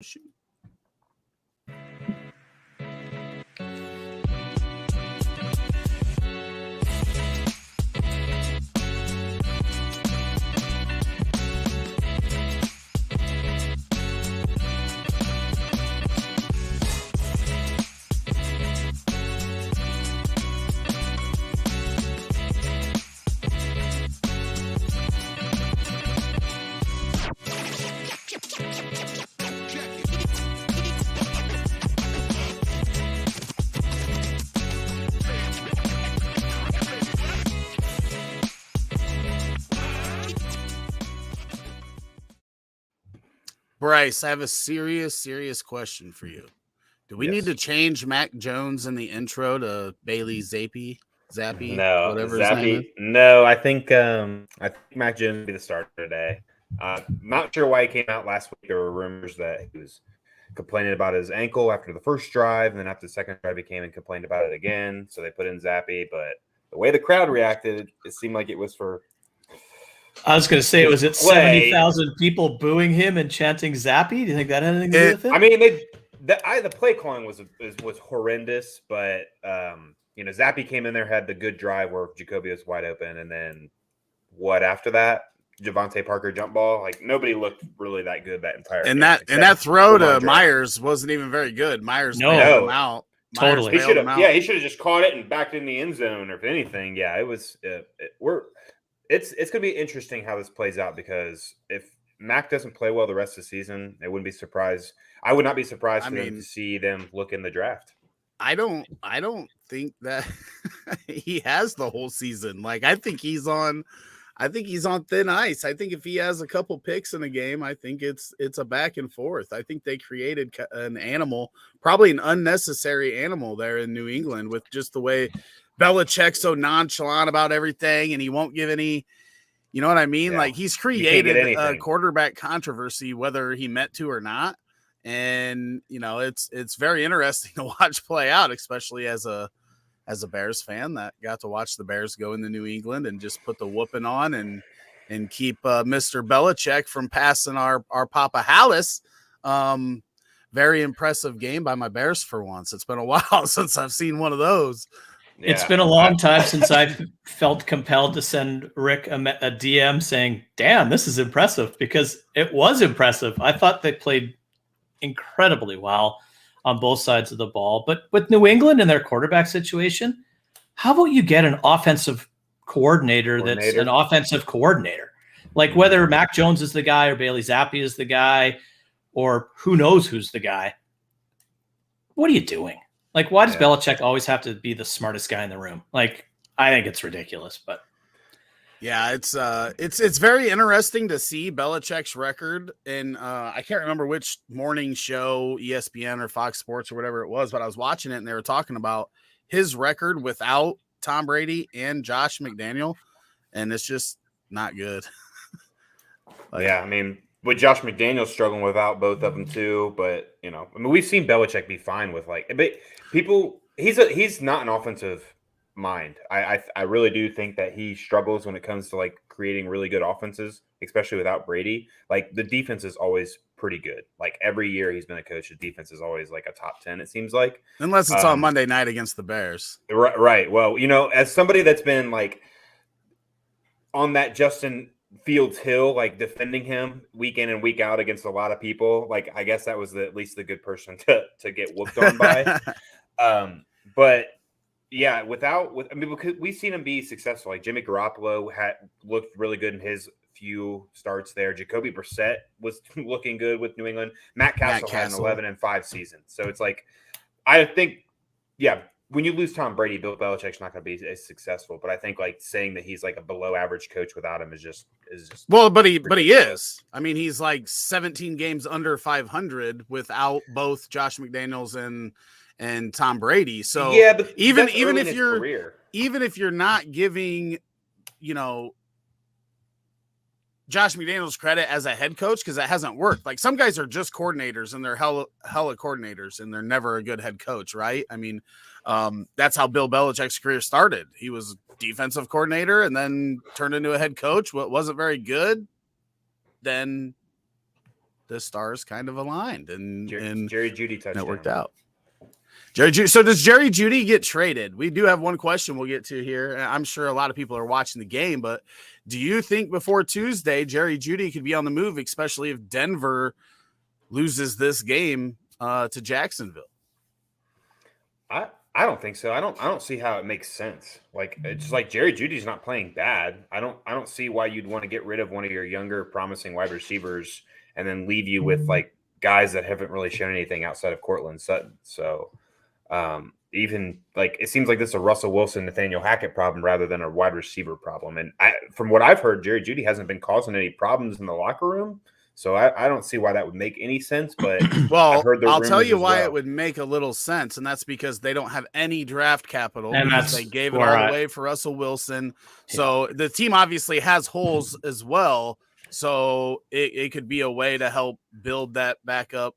Shoot. Bryce, I have a serious question for you. Do we need to change Mac Jones in the intro to Bailey Zappy, No, whatever his name is? No, I think Mac Jones will be the starter today. Not sure why he came out last week. There were rumors that he was complaining about his ankle after the first drive, and then after the second drive, he came and complained about it again. So they put in Zappy, but the way the crowd reacted, it seemed like it was for. I was going to say, was it 70,000 people booing him and chanting Zappy? Do you think that had anything to do with it? I mean, the play calling was horrendous, but Zappy came in there, had the good drive where Jacoby was wide open, and then what after that? Javante Parker jump ball. Like nobody looked really that good that entire game. And that throw to Myers wasn't even very good. Myers bailed him out. Totally. He should have just caught it and backed in the end zone, or if anything. Yeah, it was. It's going to be interesting how this plays out, because if Mac doesn't play well the rest of the season, I wouldn't be surprised. I would not be surprised them to see them look in the draft. I don't think that he has the whole season. Like I think he's on thin ice. I think if he has a couple picks in a game, I think it's a back and forth. I think they created an animal, probably an unnecessary animal there in New England, with just the way Belichick's so nonchalant about everything, and he won't give any, you know what I mean? Yeah. Like he's created a quarterback controversy, whether he meant to or not. And, it's very interesting to watch play out, especially as a Bears fan that got to watch the Bears go into New England and just put the whooping on and keep Mr. Belichick from passing our Papa Hallis. Very impressive game by my Bears for once. It's been a while since I've seen one of those. Yeah. It's been a long time since I've felt compelled to send Rick a DM saying, damn, this is impressive, because it was impressive. I thought they played incredibly well on both sides of the ball. But with New England and their quarterback situation, how about you get an offensive coordinator that's an offensive coordinator? Like whether Mac Jones is the guy or Bailey Zappy is the guy or who knows who's the guy. What are you doing? Like, why does Belichick always have to be the smartest guy in the room? Like, I think it's ridiculous, but yeah, it's very interesting to see Belichick's record. And I can't remember which morning show, ESPN or Fox Sports or whatever it was, but I was watching it and they were talking about his record without Tom Brady and Josh McDaniel, and it's just not good. I mean, with Josh McDaniel struggling without both of them too, but we've seen Belichick be fine with but people. He's not an offensive mind. I really do think that he struggles when it comes to creating really good offenses, especially without Brady. Like the defense is always pretty good. Like every year he's been a coach, the defense is always like a top 10. It seems like, unless it's on Monday night against the Bears. Right. Well, as somebody that's been on that Justin Fields hill, defending him week in and week out against a lot of people. I guess that was at least the good person to get whooped on by. But yeah, because we've seen him be successful. Like Jimmy Garoppolo looked really good in his few starts there. Jacoby Brissett was looking good with New England. Matt Castle had an 11-5 season. So it's I think, when you lose Tom Brady, Bill Belichick's not going to be as successful. But I think saying that he's a below average coach without him is just well, but he is. I mean, he's 17 games under 500 without both Josh McDaniels and Tom Brady. So yeah, but even if you're not giving, Josh McDaniels credit as a head coach, because that hasn't worked. Some guys are just coordinators and they're hella coordinators and they're never a good head coach, right? I mean, that's how Bill Belichick's career started. He was defensive coordinator and then turned into a head coach. What wasn't very good, then the stars kind of aligned and Jerry Jeudy touchdown. it worked out. So does Jerry Jeudy get traded? We do have one question we'll get to here. I'm sure a lot of people are watching the game, but do you think before Tuesday, Jerry Jeudy could be on the move, especially if Denver loses this game to Jacksonville? I don't think so. I don't see how it makes sense. Like, it's like Jerry Jeudy's not playing bad. I don't see why you'd want to get rid of one of your younger, promising wide receivers and then leave you with like guys that haven't really shown anything outside of Cortland Sutton. So even like it seems like this is a Russell Wilson, Nathaniel Hackett problem rather than a wide receiver problem. And from what I've heard, Jerry Jeudy hasn't been causing any problems in the locker room. So I don't see why that would make any sense. But well, I'll tell you why it would make a little sense, and that's because they don't have any draft capital. And they gave it all away for Russell Wilson. So the team obviously has holes as well. So it could be a way to help build that back up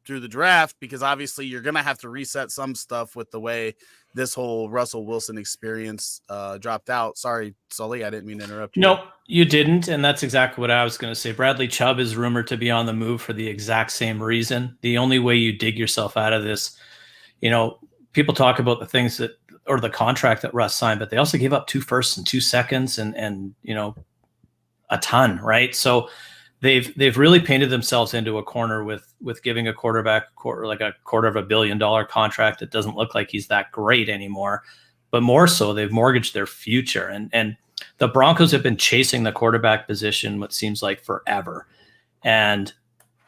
through the draft, because obviously you're going to have to reset some stuff with the way this whole Russell Wilson experience dropped out. Sorry, Sully, I didn't mean to interrupt you. Nope, you didn't. And that's exactly what I was going to say. Bradley Chubb is rumored to be on the move for the exact same reason. The only way you dig yourself out of this, people talk about the things that, or the contract that Russ signed, but they also gave up 2 firsts and 2 seconds and a ton, right? So they've really painted themselves into a corner with giving a quarterback like a $250 million contract that doesn't look like he's that great anymore. But more so, they've mortgaged their future. And the Broncos have been chasing the quarterback position what seems like forever. And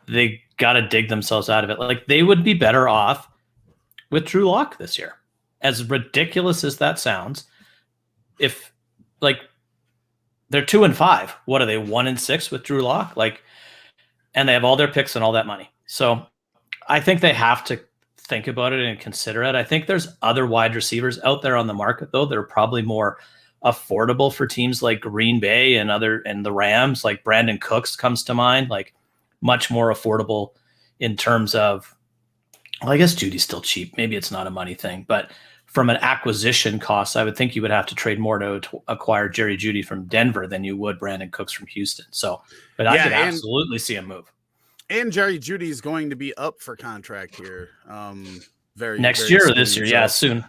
they got to dig themselves out of it. Like, they would be better off with Drew Lock this year. As ridiculous as that sounds, if like they're 2-5, what are they, 1-6 with Drew Lock? Like, and they have all their picks and all that money. So I think they have to think about it and consider it. I think there's other wide receivers out there on the market, though, that are probably more affordable for teams like Green Bay and the Rams. Like Brandon Cooks comes to mind, like much more affordable in terms of, well, I guess Judy's still cheap. Maybe it's not a money thing, but from an acquisition cost, I would think you would have to trade more to acquire Jerry Jeudy from Denver than you would Brandon Cooks from Houston. So, but I could absolutely see him move. And Jerry Jeudy is going to be up for contract here. Very year soon. Or this year. So, yeah, soon.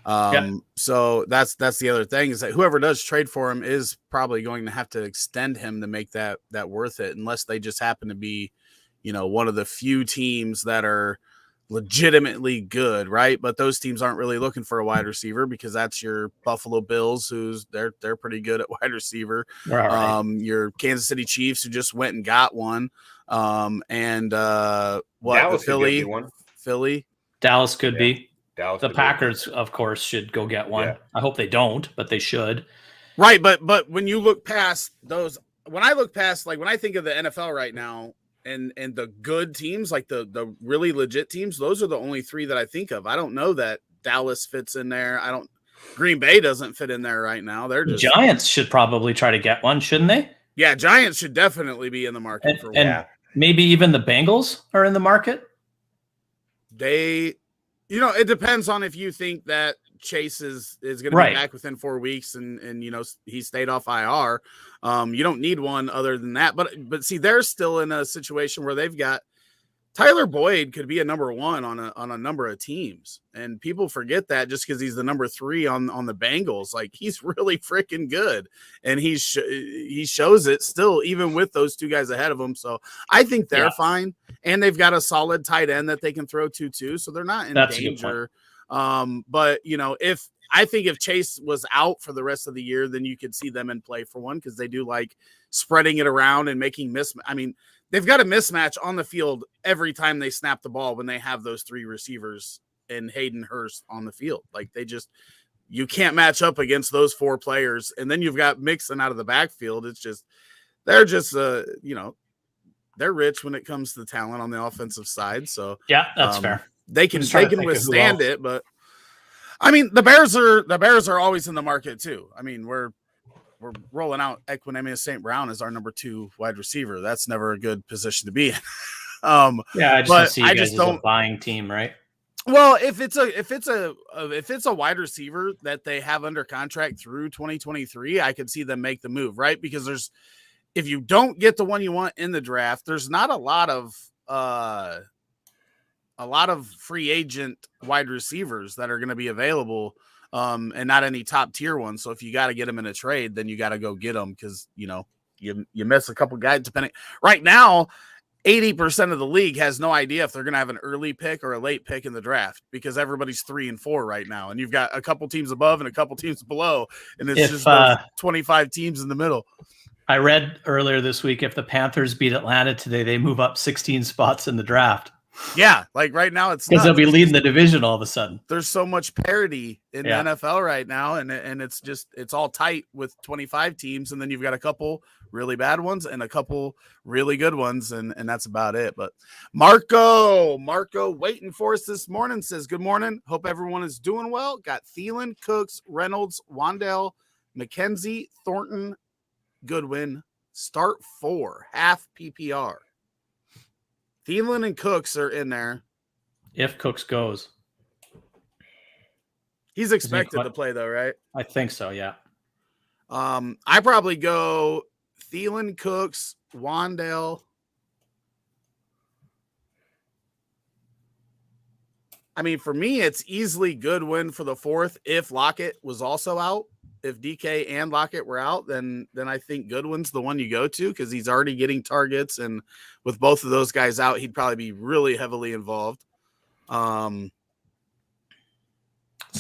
So that's the other thing, is that whoever does trade for him is probably going to have to extend him to make that worth it, unless they just happen to be, one of the few teams that are legitimately good, right? But those teams aren't really looking for a wide receiver, because that's your Buffalo Bills, who's they're pretty good at wide receiver. Right. Your Kansas City Chiefs, who just went and got one. And Dallas, the Philly. Dallas could be. Dallas the Packers, of course, should go get one. Yeah. I hope they don't, but they should. Right, but when you look past those, when I think of the NFL right now, and the good teams, like the really legit teams, those are the only 3 that I think of. I don't know that Dallas fits in there. Green Bay doesn't fit in there right now. They're just Giants should probably try to get one, shouldn't they? Yeah, Giants should definitely be in the market for one. And maybe even the Bengals are in the market. It depends on if you think that Chase is going to be back within 4 weeks and he stayed off IR. You don't need one other than that. But see, they're still in a situation where they've got Tyler Boyd could be a number 1 on a number of teams, and people forget that just because he's the number 3 on the Bengals. Like, he's really freaking good, and he shows it still, even with those 2 guys ahead of him. So I think they're fine, and they've got a solid tight end that they can throw to too, so they're not in danger. But if Chase was out for the rest of the year, then you could see them in play for one, because they do like spreading it around and making they've got a mismatch on the field every time they snap the ball when they have those 3 receivers and Hayden Hurst on the field. Like, you can't match up against those 4 players. And then you've got Mixon out of the backfield. It's just, they're rich when it comes to the talent on the offensive side. So yeah, that's fair. They can withstand it, but the Bears are always in the market too. We're rolling out Equanimeous St. Brown as our number 2 wide receiver. That's never a good position to be in. I just don't see you guys as a buying team, right? Well, if it's a wide receiver that they have under contract through 2023, I could see them make the move, right? Because if you don't get the one you want in the draft, there's not a lot of free agent wide receivers that are going to be available, and not any top tier ones. So if you got to get them in a trade, then you got to go get them because you miss a couple guys depending. Right now, 80% of the league has no idea if they're going to have an early pick or a late pick in the draft because everybody's 3 and 4 right now, and you've got a couple teams above and a couple teams below, and it's just those 25 teams in the middle. I read earlier this week if the Panthers beat Atlanta today, they move up 16 spots in the draft. Yeah, like right now it's because they'll be leading the division all of a sudden. There's so much parity in the NFL right now, and it's all tight with 25 teams, and then you've got a couple really bad ones and a couple really good ones, and that's about it. But Marco waiting for us this morning says, good morning. Hope everyone is doing well. Got Thielen, Cooks, Reynolds, Wandale, McKenzie, Thornton, Goodwin, start 4, half PPR. Thielen and Cooks are in there. If Cooks goes. He's expected to play, though, right? I think so, yeah. I probably go Thielen, Cooks, Wandale. I mean, for me, it's easily Goodwin for the 4th if Lockett was also out. If DK and Lockett were out, then I think Goodwin's the one you go to because he's already getting targets, and with both of those guys out, he'd probably be really heavily involved. It's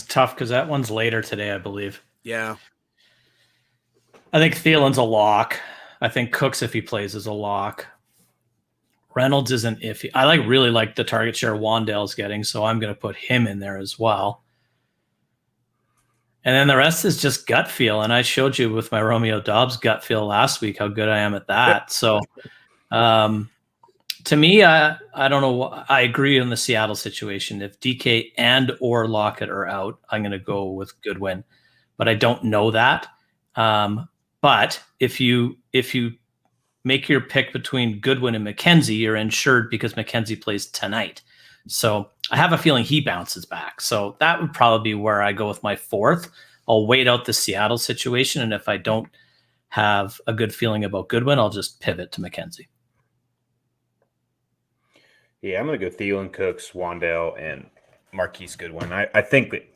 tough because that one's later today, I believe. Yeah. I think Thielen's a lock. I think Cooks, if he plays, is a lock. Reynolds isn't iffy. I really like the target share Wandale's getting, so I'm going to put him in there as well. And then the rest is just gut feel. And I showed you with my Romeo Dobbs gut feel last week how good I am at that. So to me, I don't know. I agree on the Seattle situation. If DK and or Lockett are out, I'm going to go with Goodwin. But I don't know that. But if you make your pick between Goodwin and McKenzie, you're insured because McKenzie plays tonight. So I have a feeling he bounces back. So that would probably be where I go with my 4th. I'll wait out the Seattle situation. And if I don't have a good feeling about Goodwin, I'll just pivot to McKenzie. Yeah, I'm going to go Thielen, Cooks, Wandale, and Marquise Goodwin. I think that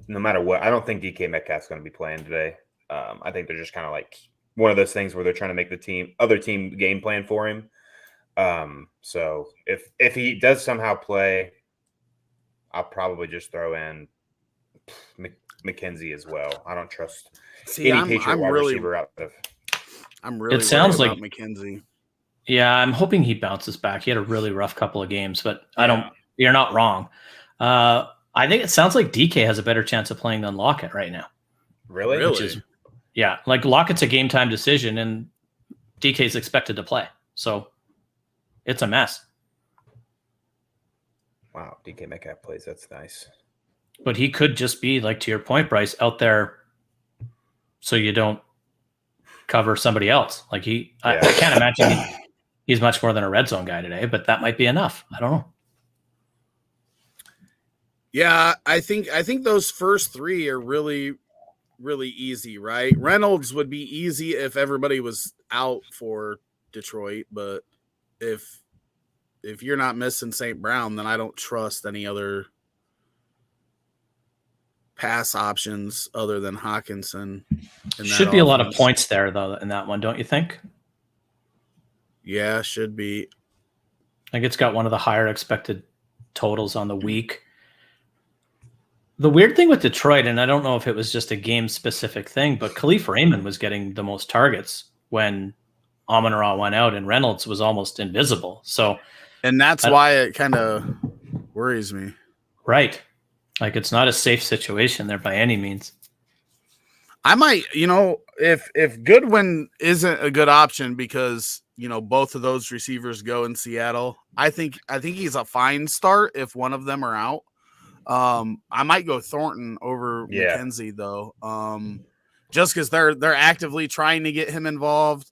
no matter what, I don't think DK Metcalf's going to be playing today. I think they're just kind of like one of those things where they're trying to make the other team game plan for him. So if he does somehow play, I'll probably just throw in McKenzie as well. I don't trust any Patriot wide receiver out of. I'm really. It sounds like McKenzie. Yeah, I'm hoping he bounces back. He had a really rough couple of games, but you're not wrong. I think it sounds like DK has a better chance of playing than Lockett right now. Really? Like Lockett's a game time decision, and DK's expected to play. So it's a mess. Wow, DK Metcalf plays. That's nice. But he could just be, like to your point, Bryce, out there so you don't cover somebody else. Like I can't imagine he's much more than a red zone guy today, but that might be enough. I don't know. Yeah, I think those first 3 are really, really easy, right? Reynolds would be easy if everybody was out for Detroit, but if you're not missing St. Brown, then I don't trust any other pass options other than Hawkinson. Should be a lot of points there, though, in that one, don't you think? Yeah, should be. I think it's got one of the higher expected totals on the week. The weird thing with Detroit, and I don't know if it was just a game-specific thing, but Khalif Raymond was getting the most targets when Amon-Ra went out, and Reynolds was almost invisible. And that's why it kind of worries me. Right. Like, it's not a safe situation there by any means. I might, if Goodwin isn't a good option because, both of those receivers go in Seattle, I think he's a fine start if one of them are out. I might go Thornton over McKenzie, though, just because they're actively trying to get him involved.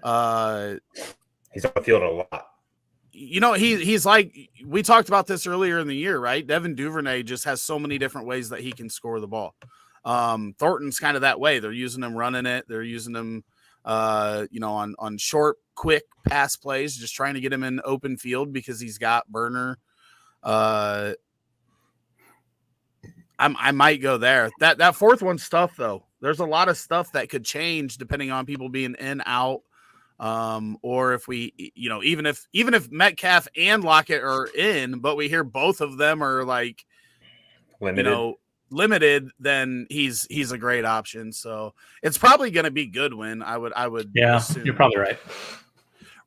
He's on the field a lot. He's like, we talked about this earlier in the year, right? Devin Duvernay just has so many different ways that he can score the ball. Thornton's kind of that way. They're using him running it. They're using him, on short quick pass plays, just trying to get him in open field because he's got burner. I might go there. That fourth one's tough though. There's a lot of stuff that could change depending on people being in, out, or if we, even if Metcalf and Lockett are in, but we hear both of them are like limited, then he's a great option. So it's probably going to be Goodwin. I would assume. You're probably right.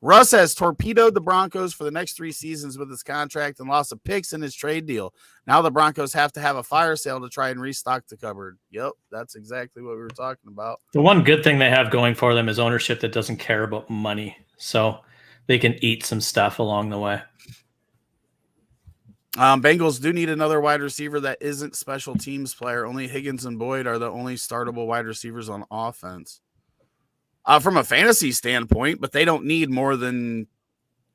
Russ has torpedoed the Broncos for the next 3 seasons with his contract and lost a picks in his trade deal. Now the Broncos have to have a fire sale to try and restock the cupboard. Yep, that's exactly what we were talking about. The one good thing they have going for them is ownership that doesn't care about money. So they can eat some stuff along the way. Bengals do need another wide receiver that isn't special teams player. Only Higgins and Boyd are the only startable wide receivers on offense. From a fantasy standpoint, but they don't need more than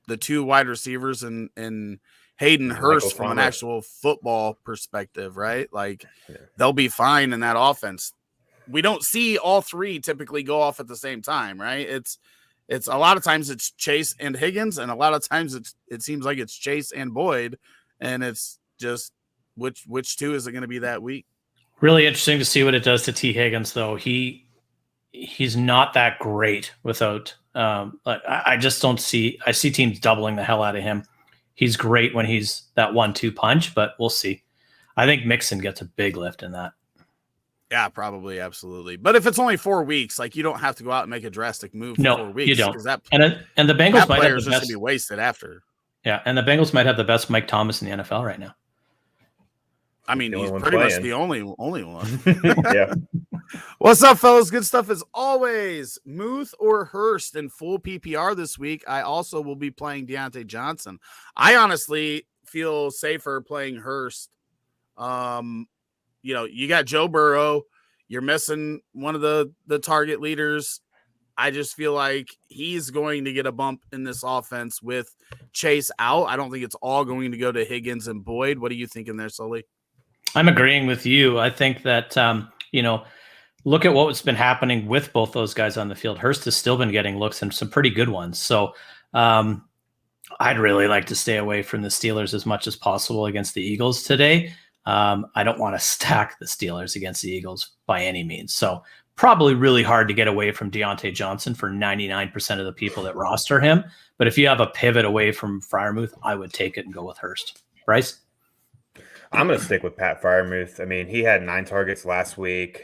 the 2 wide receivers and Hayden Hurst from an actual football perspective, right? Like they'll be fine in that offense. We don't see all 3 typically go off at the same time, right? It's a lot of times it's Chase and Higgins, and a lot of times it seems like it's Chase and Boyd, and it's just which 2 is it going to be that week? Really interesting to see what it does to T. Higgins, though. He's not that great without I just don't see – I see teams doubling the hell out of him. He's great when he's that 1-2 punch, but we'll see. I think Mixon gets a big lift in that. Yeah, probably, absolutely. But if it's only 4 weeks, like you don't have to go out and make a drastic move for 4 weeks. You don't. That, and the Bengals might have the just best, to be wasted after. Yeah, and the Bengals might have the best Mike Thomas in the NFL right now. I mean, he's pretty much the only one. Yeah. What's up, fellas? Good stuff as always. Muth or Hurst in full PPR this week. I also will be playing Deontay Johnson. I honestly feel safer playing Hurst. You got Joe Burrow. You're missing one of the target leaders. I just feel like he's going to get a bump in this offense with Chase out. I don't think it's all going to go to Higgins and Boyd. What are you thinking there, Sully? I'm agreeing with you. I think that, look at what's been happening with both those guys on the field. Hurst has still been getting looks and some pretty good ones. So I'd really like to stay away from the Steelers as much as possible against the Eagles today. I don't want to stack the Steelers against the Eagles by any means. So probably really hard to get away from Deontay Johnson for 99% of the people that roster him. But if you have a pivot away from Freiermuth, I would take it and go with Hurst. Bryce? I'm going to stick with Pat Freiermuth. I mean, he had 9 targets last week.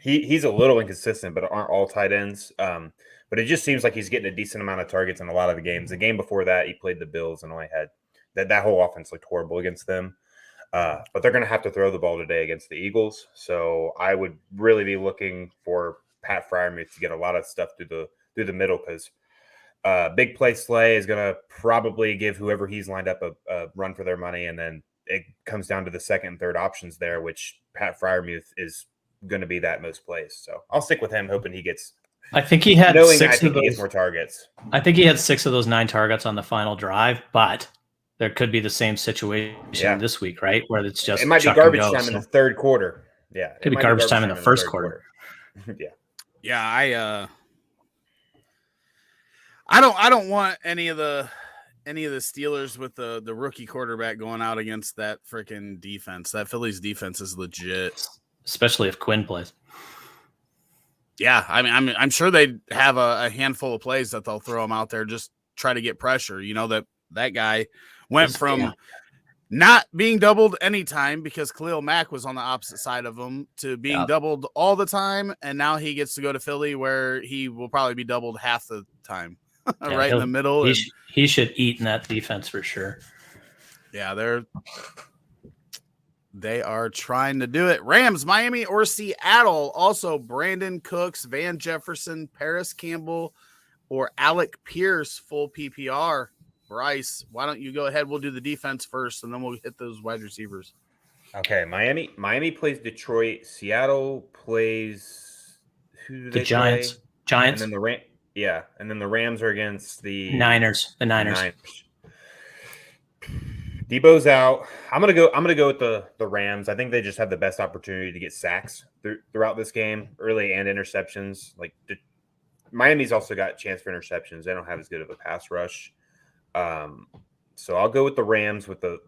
He's a little inconsistent, but aren't all tight ends. But it just seems like he's getting a decent amount of targets in a lot of the games. The game before that, he played the Bills and only had that whole offense looked horrible against them. But they're going to have to throw the ball today against the Eagles. So I would really be looking for Pat Freiermuth to get a lot of stuff through the middle, because big play Slay is going to probably give whoever he's lined up a run for their money. And then it comes down to the second and third options there, which Pat Freiermuth is going to be that most plays. So I'll stick with him, hoping he gets. I think he had knowing 6 I think of those, he gets more targets. I think he had 6 of those 9 targets on the final drive, but there could be the same situation this week, right? Where it's just it might be garbage time in the third quarter. Yeah, it could be garbage time in the first quarter. Yeah, I don't want any of the Steelers with the rookie quarterback going out against that freaking defense. That Phillies defense is legit, especially if Quinn plays. Yeah, I mean, I'm sure they have a handful of plays that they'll throw him out there, just try to get pressure. You know, that guy went from not being doubled anytime because Khalil Mack was on the opposite side of him to being doubled all the time, and now he gets to go to Philly where he will probably be doubled half the time. Right in the middle. He should eat in that defense for sure. Yeah, they are trying to do it. Rams, Miami, or Seattle. Also, Brandon Cooks, Van Jefferson, Paris Campbell, or Alec Pierce, full PPR. Bryce, why don't you go ahead? We'll do the defense first, and then we'll hit those wide receivers. Okay, Miami plays Detroit. Seattle plays the Giants. Play? And then and then the Rams are against the Niners. The Niners. Debo's out. I'm gonna go with the Rams. I think they just have the best opportunity to get sacks throughout this game, early and interceptions. Like Miami's also got a chance for interceptions. They don't have as good of a pass rush. So I'll go with the Rams with the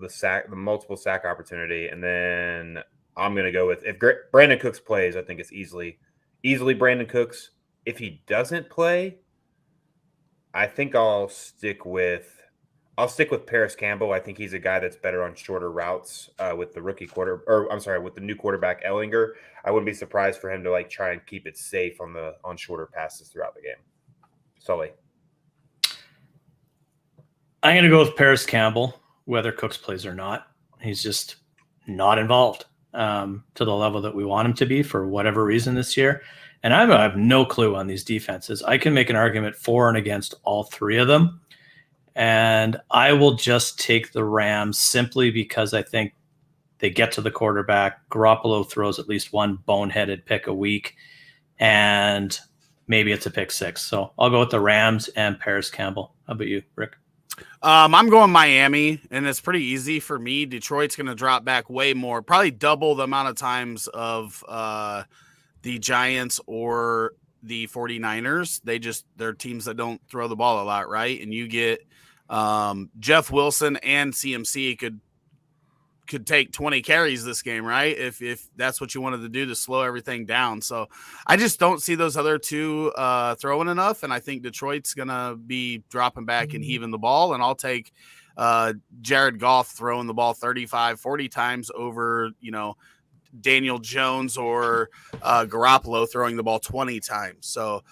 multiple sack opportunity, and then I'm going to go with if Brandon Cooks plays, I think it's easily Brandon Cooks. If he doesn't play, I think I'll stick with Paris Campbell. I think he's a guy that's better on shorter routes with the with the new quarterback Ellinger. I wouldn't be surprised for him to like try and keep it safe on shorter passes throughout the game. Sully. I'm going to go with Paris Campbell, whether Cooks plays or not. He's just not involved to the level that we want him to be for whatever reason this year. And I have no clue on these defenses. I can make an argument for and against all three of them. And I will just take the Rams simply because I think they get to the quarterback. Garoppolo throws at least one boneheaded pick a week, and maybe it's a pick six. So I'll go with the Rams and Paris Campbell. How about you, Rick? I'm going Miami, and it's pretty easy for me. Detroit's going to drop back way more, probably double the amount of times of the Giants or the 49ers. They're teams that don't throw the ball a lot, right? And you get Jeff Wilson and CMC could take 20 carries this game, right? If that's what you wanted to do to slow everything down. So I just don't see those other two throwing enough. And I think Detroit's going to be dropping back and heaving the ball. And I'll take Jared Goff throwing the ball 35, 40 times over, Daniel Jones or Garoppolo throwing the ball 20 times. So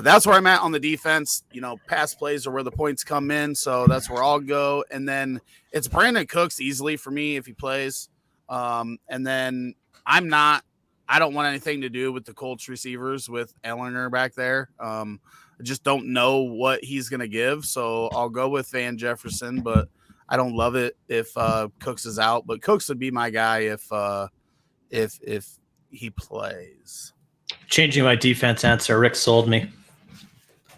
that's where I'm at on the defense. Pass plays are where the points come in. So that's where I'll go. And then it's Brandon Cooks easily for me if he plays. And then I don't want anything to do with the Colts receivers with Ellinger back there. I just don't know what he's going to give. So I'll go with Van Jefferson, but I don't love it if Cooks is out. But Cooks would be my guy if he plays. Changing my defense answer. Rick sold me.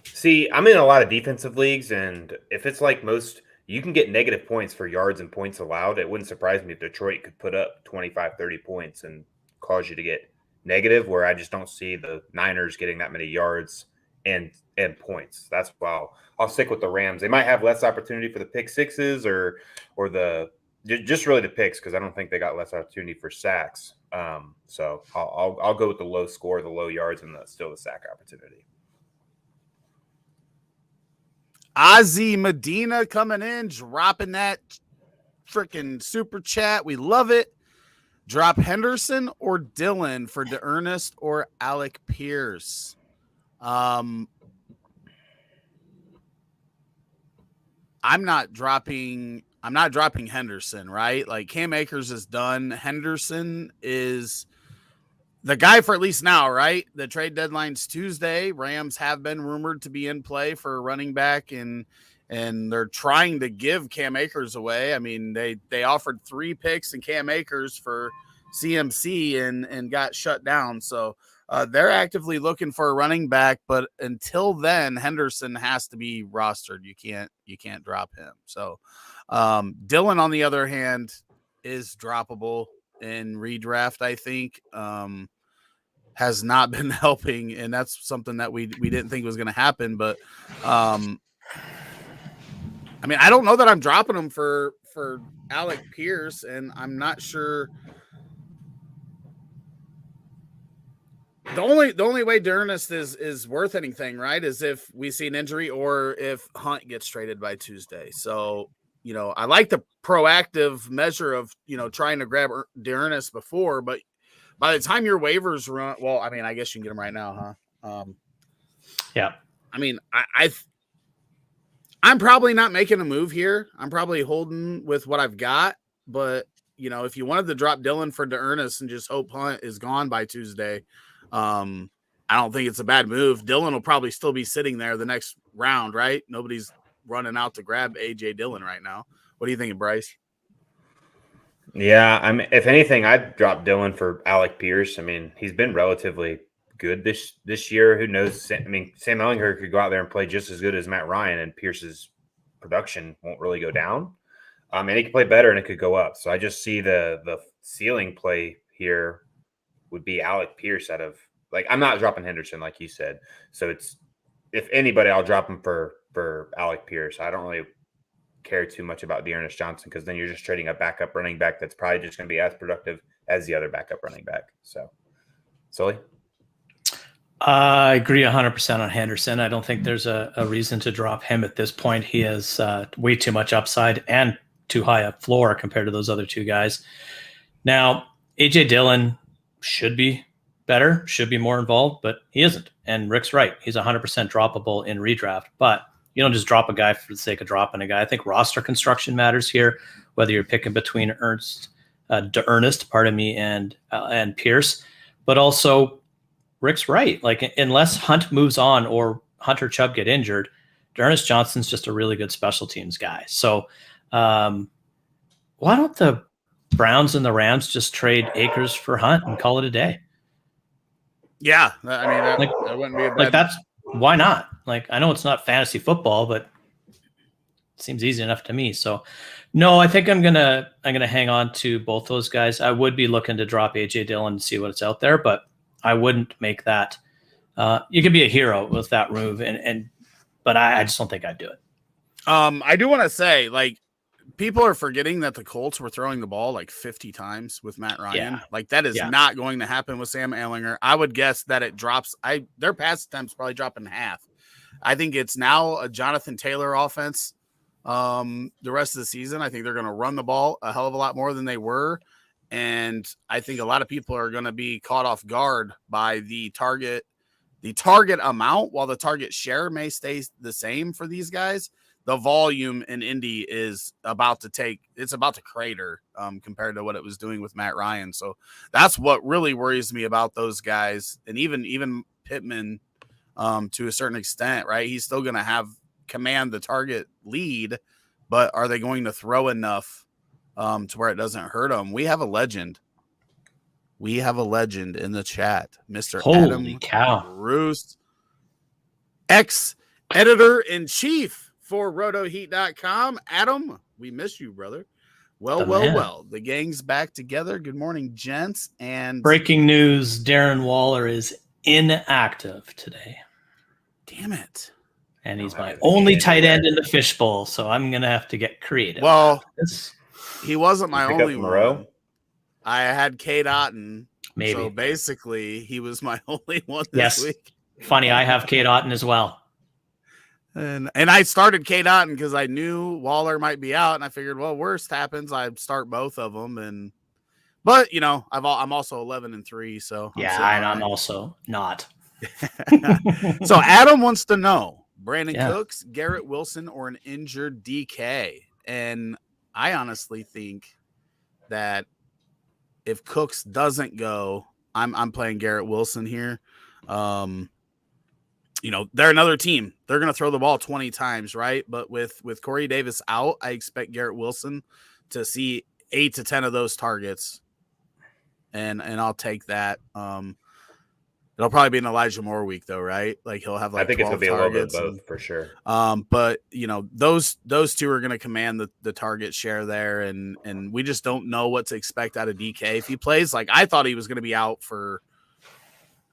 See, I'm in a lot of defensive leagues, and if it's like most, you can get negative points for yards and points allowed. It wouldn't surprise me if Detroit could put up 25, 30 points and cause you to get negative, where I just don't see the Niners getting that many yards and points. That's why I'll stick with the Rams. They might have less opportunity for the pick sixes or just really the picks, because I don't think they got less opportunity for sacks. So I'll go with the low score, the low yards, and still the sack opportunity. Ozzy Medina coming in, dropping that freaking super chat. We love it. Drop Henderson or Dylan for DeErnest or Alec Pierce. I'm not dropping Henderson, right? Like Cam Akers is done. Henderson is the guy for at least now, right? The trade deadline's Tuesday. Rams have been rumored to be in play for a running back, and they're trying to give Cam Akers away. I mean, they offered 3 picks and Cam Akers for CMC and got shut down. So they're actively looking for a running back, but until then, Henderson has to be rostered. You can't drop him. So Dylan, on the other hand, is droppable in redraft, I think. Has not been helping, and that's something that we didn't think was going to happen. But I mean, I don't know that I'm dropping him for Alec Pierce, and I'm not sure. The only way DeErnest is worth anything, right, is if we see an injury or if Hunt gets traded by Tuesday. So, I like the proactive measure of, trying to grab DeErnest before, but by the time your waivers run, well, I mean, I guess you can get them right now, huh? Yeah. I mean, I'm probably not making a move here. I'm probably holding with what I've got, but if you wanted to drop Dylan for DeErnest and just hope Hunt is gone by Tuesday, I don't think it's a bad move. Dylan will probably still be sitting there the next round, right? Nobody's running out to grab AJ Dillon right now. What are you thinking, Bryce? Yeah, if anything, I'd drop Dylan for Alec Pierce. I mean, he's been relatively good this year. Who knows? I mean, Sam Ellinger could go out there and play just as good as Matt Ryan, and Pierce's production won't really go down. And he could play better, and it could go up. So I just see the ceiling play here would be Alec Pierce out of, like, I'm not dropping Henderson, like you said. So it's if anybody, I'll drop him for Alec Pierce. I don't really care too much about Dearness Johnson because then you're just trading a backup running back that's probably just going to be as productive as the other backup running back. So, Sully? I agree 100% on Henderson. I don't think there's a reason to drop him at this point. He has way too much upside and too high a floor compared to those other two guys. Now, A.J. Dillon should be better, should be more involved, but he isn't. And Rick's right. He's 100% droppable in redraft, but you don't just drop a guy for the sake of dropping a guy. I think roster construction matters here, whether you're picking between Ernest, and Pierce, but also Rick's right. Like, unless Hunt moves on or Hunter Chubb get injured, Dearness Johnson's just a really good special teams guy. So why don't the Browns and the Rams just trade Akers for Hunt and call it a day? Yeah, I mean, that wouldn't be a bad. Like, why not? Like, I know it's not fantasy football, but it seems easy enough to me. So no, I think I'm gonna hang on to both those guys. I would be looking to drop A.J. Dillon and see what's out there, but I wouldn't make that. You could be a hero with that move, but I just don't think I'd do it. I do want to say, like, people are forgetting that the Colts were throwing the ball like 50 times with Matt Ryan. Yeah. Like, that is not going to happen with Sam Ehlinger. I would guess that it drops. Their pass attempts probably drop in half. I think it's now a Jonathan Taylor offense. The rest of the season, I think they're going to run the ball a hell of a lot more than they were. And I think a lot of people are going to be caught off guard by the target amount, while the target share may stay the same for these guys. The volume in Indy is about to crater compared to what it was doing with Matt Ryan. So that's what really worries me about those guys. And even Pittman to a certain extent, right? He's still going to command the target lead, but are they going to throw enough to where it doesn't hurt them? We have a legend. We have a legend in the chat, Mr. Holy Adam cow. Bruce, ex-editor-in-chief for rotoheat.com. Adam, we miss you, brother. Well. The gang's back together. Good morning, gents. And breaking news, Darren Waller is inactive today. Damn it. And he's my only tight end in the fishbowl, so I'm going to have to get creative. Well, he wasn't my only one. Moreau? I had Kate Otten. Maybe. So basically, he was my only one this week. Funny, I have Kate Otten as well. And I started Kate Otten because I knew Waller might be out, and I figured, well, worst happens, I'd start both of them. But you know, I'm also 11-3, so I'm also not. So Adam wants to know Brandon Cooks, Garrett Wilson, or an injured DK. And I honestly think that if Cooks doesn't go, I'm playing Garrett Wilson here. You know, they're another team. They're going to throw the ball 20 times, right? But with Corey Davis out, I expect Garrett Wilson to see 8 to 10 of those targets. And I'll take that. It'll probably be an Elijah Moore week, though, right? Like, he'll have like, I think it's gonna be a little bit of both for sure. But you know, those two are gonna command the target share there, and we just don't know what to expect out of DK if he plays. Like, I thought he was gonna be out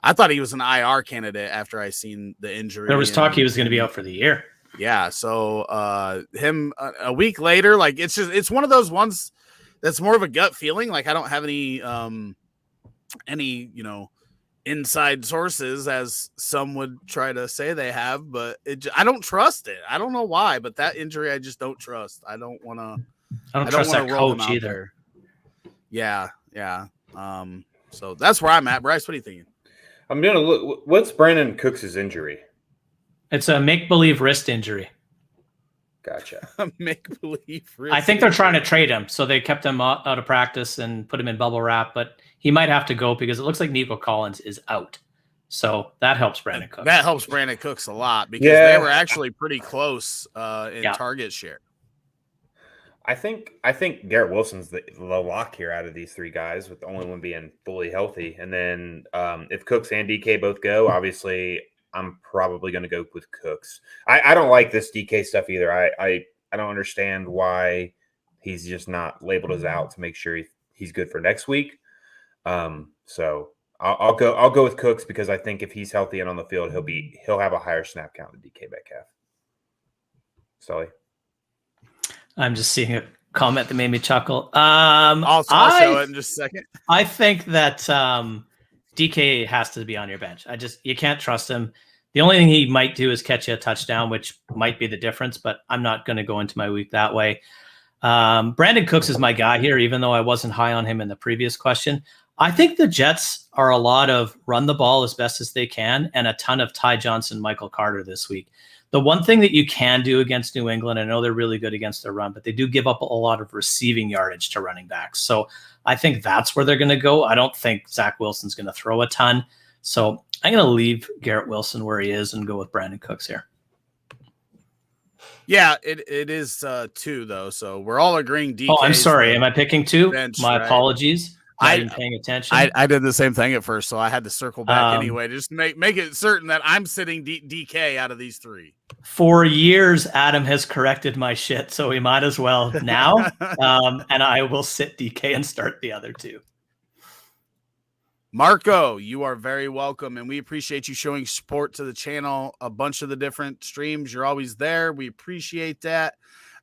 I thought he was an IR candidate after I seen the injury. There was talk he was gonna be out for the year. Yeah, so him a week later, like, it's one of those ones that's more of a gut feeling. Like, I don't have any you know, inside sources, as some would try to say they have, but I don't trust it. I don't know why, but that injury I just don't trust. I don't trust that coach either. Yeah. So that's where I'm at. Bryce, what are you thinking? I'm gonna look. What's Brandon Cooks' injury? It's a make-believe wrist injury. Gotcha. Make-believe wrist. I think they're trying to trade him, so they kept him out of practice and put him in bubble wrap, but he might have to go because it looks like Nico Collins is out. So that helps Brandon Cooks. That helps Brandon Cooks a lot because they were actually pretty close in target share. I think Garrett Wilson's the lock here out of these three guys, with the only one being fully healthy. And then if Cooks and DK both go, obviously I'm probably going to go with Cooks. I don't like this DK stuff either. I don't understand why he's just not labeled as out to make sure he's good for next week. So I'll go with Cooks because I think if he's healthy and on the field, he'll have a higher snap count than DK Metcalf. Sully. I'm just seeing a comment that made me chuckle. I'll show it in just a second. I think that DK has to be on your bench. You can't trust him. The only thing he might do is catch you a touchdown, which might be the difference, but I'm not going to go into my week that way. Brandon Cooks is my guy here, even though I wasn't high on him in the previous question. I think the Jets are a lot of run the ball as best as they can and a ton of Ty Johnson, Michael Carter this week. The one thing that you can do against New England, I know they're really good against their run, but they do give up a lot of receiving yardage to running backs. So I think that's where they're going to go. I don't think Zach Wilson's going to throw a ton. So I'm going to leave Garrett Wilson where he is and go with Brandon Cooks here. Yeah, it is 2 though. So we're all agreeing. DK. Oh, I'm sorry. Am I picking 2? Bench, My right? Apologies. Not even paying attention. I did the same thing at first, so I had to circle back anyway. Just make it certain that I'm sitting DK out of these 3. For years, Adam has corrected my shit, so we might as well now. And I will sit DK and start the other 2. Marco, you are very welcome, and we appreciate you showing support to the channel. A bunch of the different streams, you're always there. We appreciate that.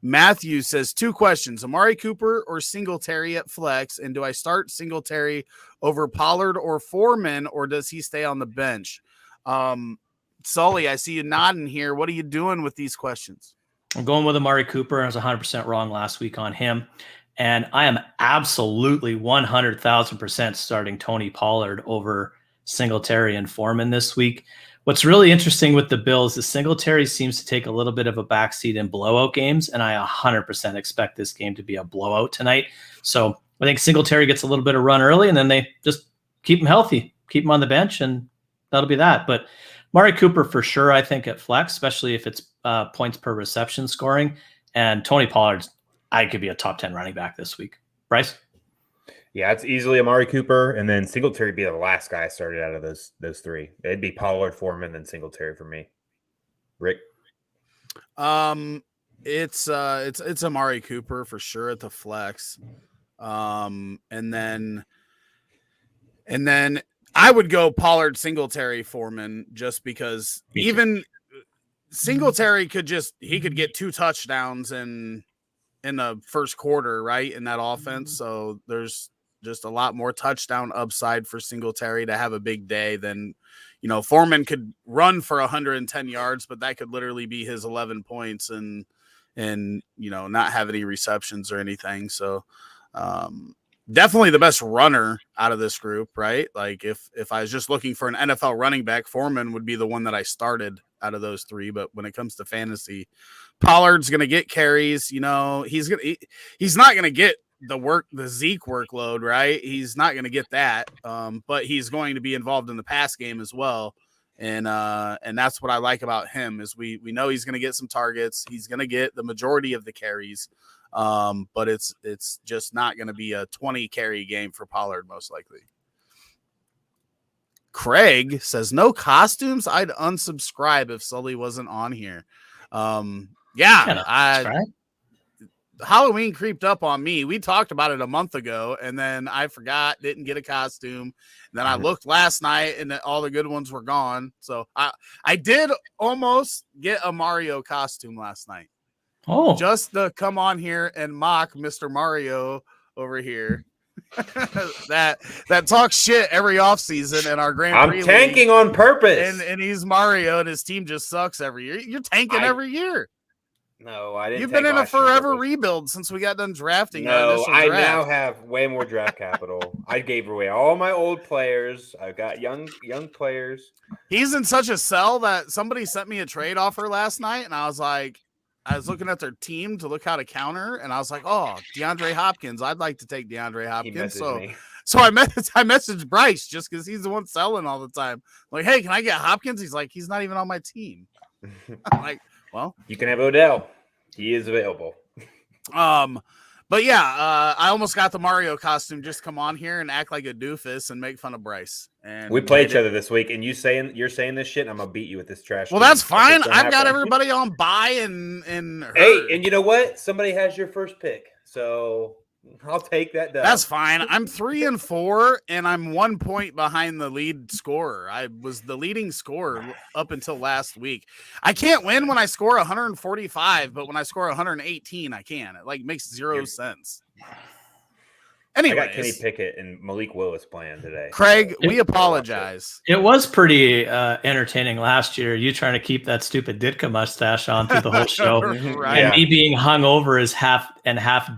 Matthew says 2 questions: Amari Cooper or Singletary at flex, and do I start Singletary over Pollard or Foreman, or does he stay on the bench? Sully, I see you nodding here. What are you doing with these questions? I'm going with Amari Cooper. I was 100% wrong last week on him, and I am absolutely 100,000% starting Tony Pollard over Singletary and Foreman this week. What's really interesting with the Bills is Singletary seems to take a little bit of a backseat in blowout games, and I 100% expect this game to be a blowout tonight. So I think Singletary gets a little bit of run early, and then they just keep him healthy, keep him on the bench, and that'll be that. But Amari Cooper for sure, I think, at flex, especially if it's points per reception scoring. And Tony Pollard, I could be a top 10 running back this week. Bryce? Yeah, it's easily Amari Cooper, and then Singletary would be the last guy I started out of those 3. It'd be Pollard, Foreman, then Singletary for me. Rick? It's Amari Cooper for sure at the flex. And then I would go Pollard, Singletary, Foreman, just because even Singletary could get 2 touchdowns in the first quarter, right, in that offense. So there's just a lot more touchdown upside for Singletary to have a big day than, Foreman could run for 110 yards, but that could literally be his 11 points and not have any receptions or anything. So definitely the best runner out of this group, right? Like if I was just looking for an NFL running back, Foreman would be the one that I started out of those 3. But when it comes to fantasy, Pollard's going to get carries. He's not going to get the Zeke workload, right? He's not going to get that. But he's going to be involved in the pass game as well. And that's what I like about him is we know he's going to get some targets. He's going to get the majority of the carries. But it's just not going to be a 20 carry game for Pollard, most likely. Craig says no costumes. I'd unsubscribe if Sully wasn't on here. Halloween creeped up on me. We talked about it a month ago, and then I forgot, didn't get a costume. And then I looked last night, and all the good ones were gone. So I did almost get a Mario costume last night. Oh, just to come on here and mock Mr. Mario over here. that talks shit every offseason in our Grand Prix. I'm tanking on purpose. And he's Mario, and his team just sucks every year. You're tanking every year. No, I didn't. You've been in a forever rebuild since we got done drafting. No, I now have way more draft capital. I gave away all my old players. I've got young players. He's in such a sell that somebody sent me a trade offer last night, and I was looking at their team to look how to counter, and I was like, "Oh, DeAndre Hopkins. I'd like to take DeAndre Hopkins." So I messaged Bryce just because he's the one selling all the time. Like, hey, can I get Hopkins? He's like, he's not even on my team. I'm like, well, you can have Odell. He is available. But yeah, I almost got the Mario costume. Just come on here and act like a doofus and make fun of Bryce. And we play each other this week, and you're saying this shit. And I'm gonna beat you with this trash. Well, that's fine. I've got everybody on bye and hey, and you know what? Somebody has your first pick, so I'll take that dub. That's fine. I'm 3-4, and I'm 1 point behind the lead scorer. I was the leading scorer up until last week. I can't win when I score 145, but when I score 118, I can. It like makes zero sense. Anyway, I got Kenny Pickett and Malik Willis playing today. Craig, we apologize. It was pretty entertaining last year. You trying to keep that stupid Ditka mustache on through the whole show, Right. and me being hungover as half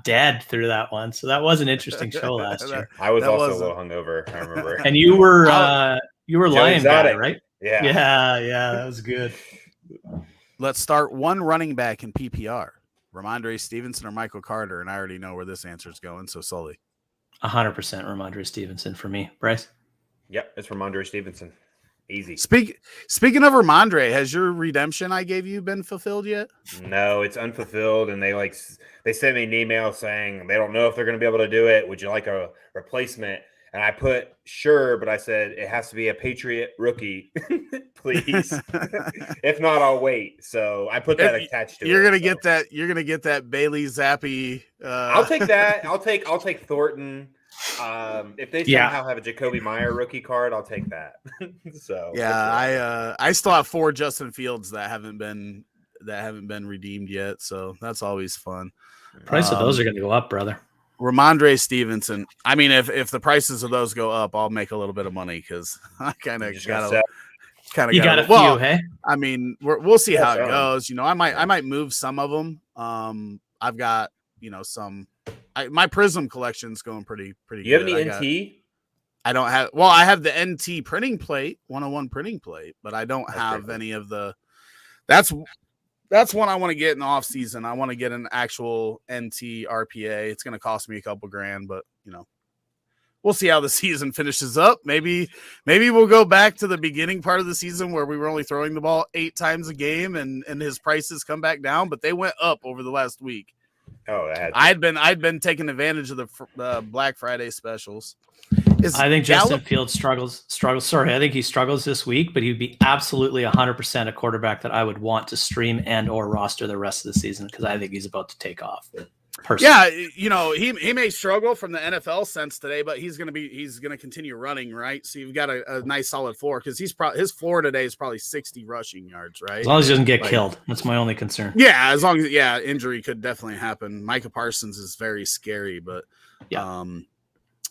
dead through that one. So that was an interesting show last year. I was also a little hungover. I remember. And you were Lion guy, right? Yeah, that was good. Let's start one running back in PPR. Ramondre Stevenson or Michael Carter, and I already know where this answer is going. So Sully. 100% Ramondre Stevenson for me. Bryce? Yep, it's Ramondre Stevenson. Easy. Speaking of Ramondre, has your redemption I gave you been fulfilled yet? No, it's unfulfilled, and they sent me an email saying they don't know if they're going to be able to do it. Would you like a replacement? And I put sure, but I said it has to be a Patriot rookie, please. If not, I'll wait. So I put that attached to it. You're gonna get that Bailey Zappi. I'll take that. I'll take Thornton. If they somehow have a Jacoby Meyer rookie card, I'll take that. So yeah, I still have 4 Justin Fields that haven't been redeemed yet. So that's always fun. Price of those are going to go up, brother. Ramondre Stevenson. I mean, if the prices of those go up, I'll make a little bit of money because I kind of got a few. Hey, I mean, we'll see how it goes. You know, I might move some of them. I've got some. My Prism collection's going pretty good. You have any NT? I don't have. Well, I have the NT printing plate, 101 printing plate, but I don't have any of the. That's one I want to get in the off season. I want to get an actual NT RPA. It's going to cost me a couple grand, but we'll see how the season finishes up. Maybe we'll go back to the beginning part of the season where we were only throwing the ball 8 times a game, and his prices come back down, but they went up over the last week. Oh, I'd been taking advantage of the Black Friday specials. I think Justin Fields struggles. Sorry, I think he struggles this week, but he'd be absolutely 100% a quarterback that I would want to stream and or roster the rest of the season because I think he's about to take off. Personally. Yeah, he may struggle from the NFL sense today, but he's gonna continue running, right? So you've got a nice solid floor because his floor today is probably 60 rushing yards, right? As long as he doesn't get killed, that's my only concern. Yeah, as long as injury could definitely happen. Micah Parsons is very scary, but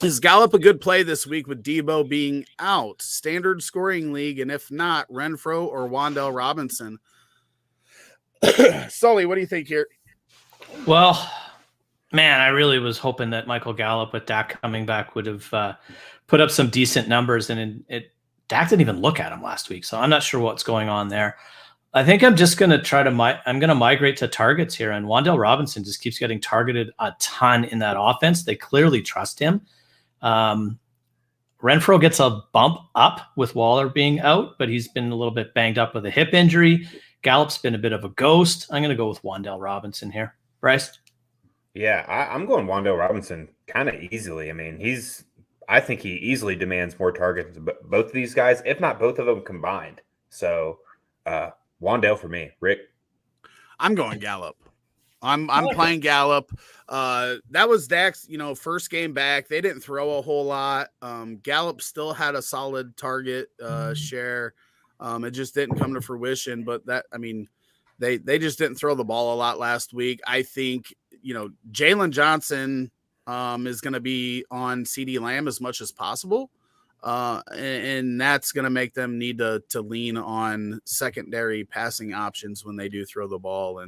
is Gallup a good play this week with Debo being out? Standard scoring league, and if not, Renfro or Wan'Dale Robinson. Sully, what do you think here? Well, man, I really was hoping that Michael Gallup with Dak coming back would have put up some decent numbers, and Dak didn't even look at him last week, so I'm not sure what's going on there. I think I'm just going to I'm going to migrate to targets here, and Wan'Dale Robinson just keeps getting targeted a ton in that offense. They clearly trust him. Renfro gets a bump up with Waller being out, but he's been a little bit banged up with a hip injury. Gallup's been a bit of a ghost. I'm going to go with Wan'Dale Robinson here. Bryce? Yeah, I'm going Wan'Dale Robinson kind of easily. I mean, I think he easily demands more targets than both of these guys, if not both of them combined. So, Wan'Dale for me. Rick? I'm going Gallup. I'm playing Gallup. That was Dak's, first game back. They didn't throw a whole lot. Gallup still had a solid target share. It just didn't come to fruition. But they just didn't throw the ball a lot last week. I think Jalen Johnson is going to be on CeeDee Lamb as much as possible. And that's going to make them need to lean on secondary passing options when they do throw the ball.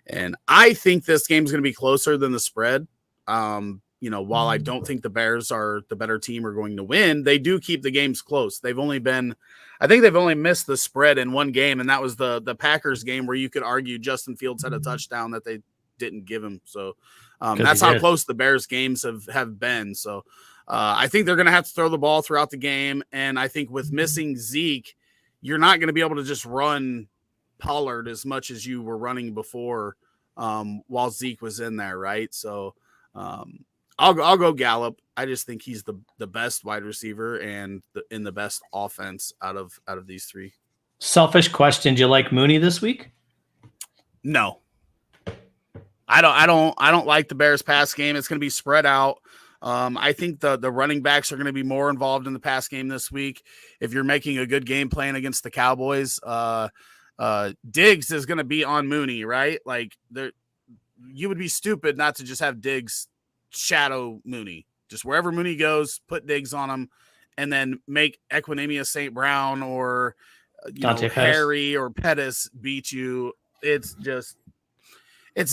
And I think this game's going to be closer than the spread. While I don't think the Bears are the better team or going to win, they do keep the games close. I think they've only missed the spread in one game, and that was the Packers game where you could argue Justin Fields had a touchdown that they didn't give him. So that's how close the Bears games have been. So I think they're going to have to throw the ball throughout the game. And I think with missing Zeke, you're not going to be able to just run Pollard as much as you were running before while Zeke was in there. Right. So I'll go Gallup. I just think he's the best wide receiver and in the best offense out of these three. Selfish question. Do you like Mooney this week? No. I don't like the Bears pass game. It's going to be spread out. I think the running backs are going to be more involved in the pass game this week. If you're making a good game plan against the Cowboys, Diggs is going to be on Mooney, right? Like you would be stupid not to just have Diggs shadow Mooney. Just wherever Mooney goes, put Diggs on him, and then make Equinemius St. Brown or Harry or Pettis beat you. It's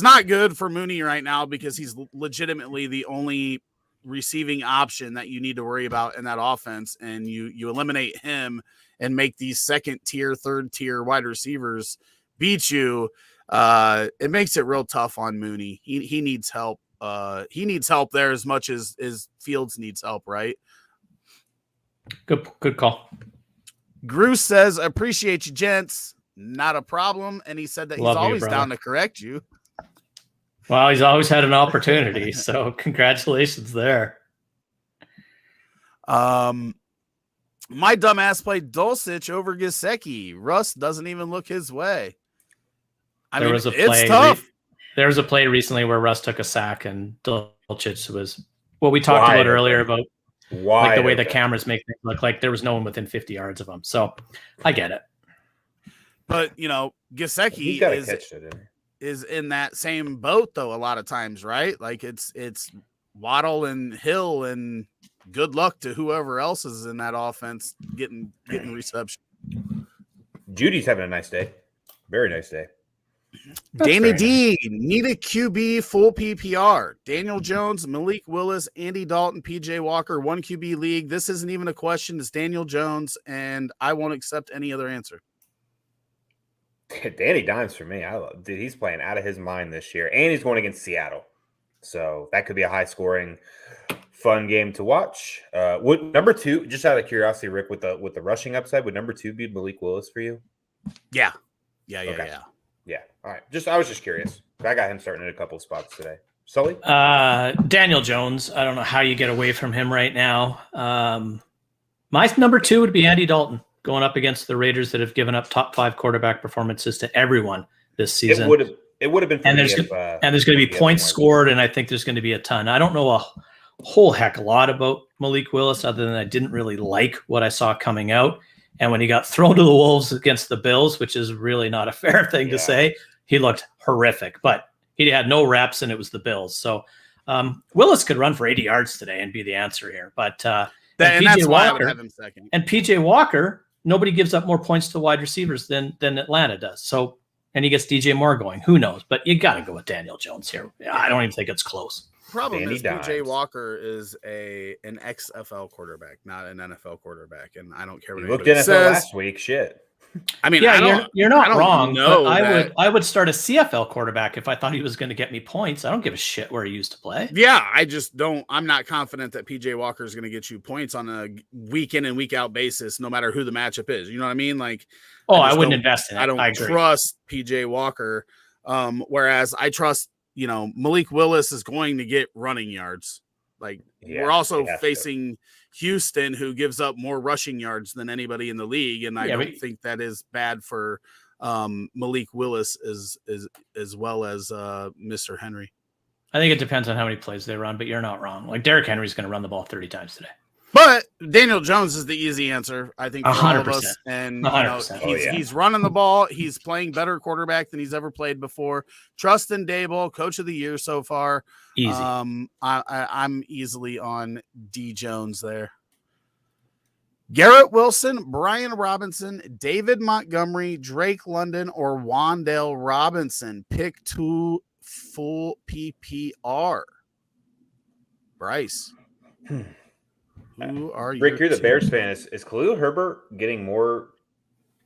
not good for Mooney right now because he's legitimately the only receiving option that you need to worry about in that offense. And you eliminate him and make these second tier, third tier wide receivers beat you. It makes it real tough on Mooney. He needs help. He needs help there as much as Fields needs help, right? Good call. Bruce says, appreciate you, gents. Not a problem. And he said that he's always down to correct you. Well, he's always had an opportunity, so congratulations there. My dumbass played Dulcich over Gesicki. Russ doesn't even look his way. It's tough. There was a play recently where Russ took a sack and Dulcich was what we talked about earlier about like the way the cameras make things look like there was no one within 50 yards of him. So I get it. But, Gesicki is in that same boat, though, a lot of times, right? Like, it's Waddle and Hill, and good luck to whoever else is in that offense getting reception. Judy's having a nice day. Very nice day. Danny D, need a QB full PPR. Daniel Jones, Malik Willis, Andy Dalton, PJ Walker, 1 QB league. This isn't even a question. It's Daniel Jones, and I won't accept any other answer. Danny Dimes for me. Dude, he's playing out of his mind this year, and he's going against Seattle, so that could be a high-scoring, fun game to watch. Would number 2, just out of curiosity, Rick, with the rushing upside, would number 2 be Malik Willis for you? Yeah. All right. I was just curious. I got him starting at a couple of spots today. Sully? Daniel Jones. I don't know how you get away from him right now. My number 2 would be Andy Dalton, going up against the Raiders that have given up top 5 quarterback performances to everyone this season. It would have been. And there's going to be points scored, and I think there's going to be a ton. I don't know a whole heck a lot about Malik Willis other than I didn't really like what I saw coming out. And when he got thrown to the Wolves against the Bills, which is really not a fair thing to say, he looked horrific. But he had no reps, and it was the Bills. So Willis could run for 80 yards today and be the answer here. But that's why I would have him second. And PJ Walker, nobody gives up more points to wide receivers than Atlanta does. So, and he gets DJ Moore going. Who knows? But you got to go with Daniel Jones here. I don't even think it's close. Problem is PJ Walker is an XFL quarterback, not an NFL quarterback, and I don't care what he looked NFL last week. Shit. I mean, you're not wrong. But I would start a CFL quarterback if I thought he was going to get me points. I don't give a shit where he used to play. Yeah, I just don't. I'm not confident that PJ Walker is going to get you points on a week in and week out basis, no matter who the matchup is. You know what I mean? Like, I wouldn't invest in it. I don't trust PJ Walker. Whereas I trust, Malik Willis is going to get running yards. Like, we're also facing Houston, who gives up more rushing yards than anybody in the league, and I don't think that is bad for Malik Willis as well as Mr. Henry. I think it depends on how many plays they run, but you're not wrong. Like, Derrick Henry's going to run the ball 30 times today. But Daniel Jones is the easy answer, I think, for 100%. all of us. And he's running the ball. He's playing better quarterback than he's ever played before. Trust in Dable, coach of the year so far. Easy. I'm easily on D Jones there. Garrett Wilson, Brian Robinson, David Montgomery, Drake London, or Wan'Dale Robinson. Pick 2 full PPR. Bryce. Who are you? Rick, you're the Bears fan. Is Khalil Herbert getting more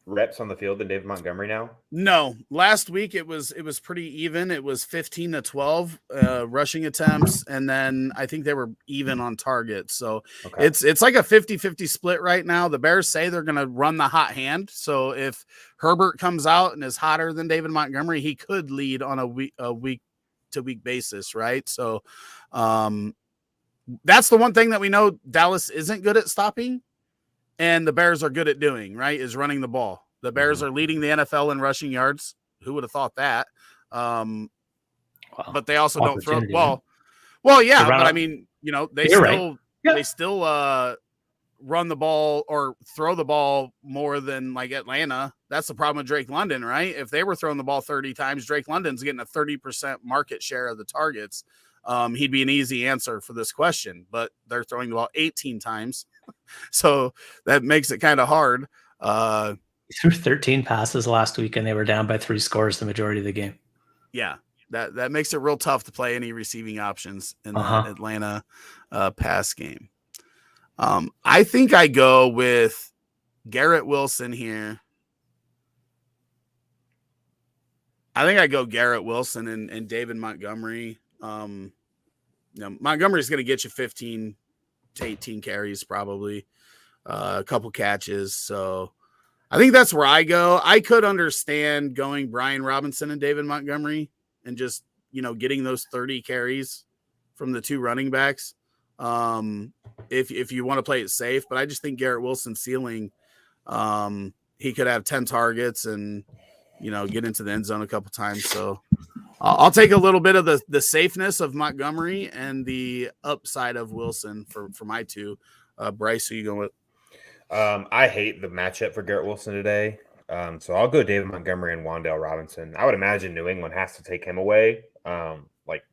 reps on the field than David Montgomery now? No. Last week it was pretty even. It was 15 to 12 rushing attempts, and then I think they were even on target. So it's like a 50-50 split right now. The Bears say they're going to run the hot hand. So if Herbert comes out and is hotter than David Montgomery, he could lead on a week to week basis, right? So that's the one thing that we know Dallas isn't good at stopping, and the Bears are good at doing, right, is running the ball. The Bears are leading the NFL in rushing yards. Who would have thought that? Well, Wow. but they also don't throw. Opportunity, Well, yeah, run but up- I mean, they You're still right. Yeah. they still run the ball or throw the ball more than like Atlanta. That's the problem with Drake London, right? If they were throwing the ball 30 times, Drake London's getting a 30% market share of the targets. He'd be an easy answer for this question, but they're throwing the ball 18 times. So that makes it kind of hard. He threw 13 passes last week, and they were down by 3 scores the majority of the game. Yeah, that makes it real tough to play any receiving options in the Atlanta pass game. I think I go with Garrett Wilson here. I think I go Garrett Wilson and David Montgomery. Montgomery's going to get you 15 to 18 carries, probably a couple catches. So I think that's where I go. I could understand going Brian Robinson and David Montgomery and just, getting those 30 carries from the 2 running backs. If you want to play it safe, but I just think Garrett Wilson's ceiling, he could have 10 targets and, get into the end zone a couple times. So I'll take a little bit of the safeness of Montgomery and the upside of Wilson for my 2. Bryce, who you going with? I hate the matchup for Garrett Wilson today. So I'll go David Montgomery and Wan'Dale Robinson. I would imagine New England has to take him away.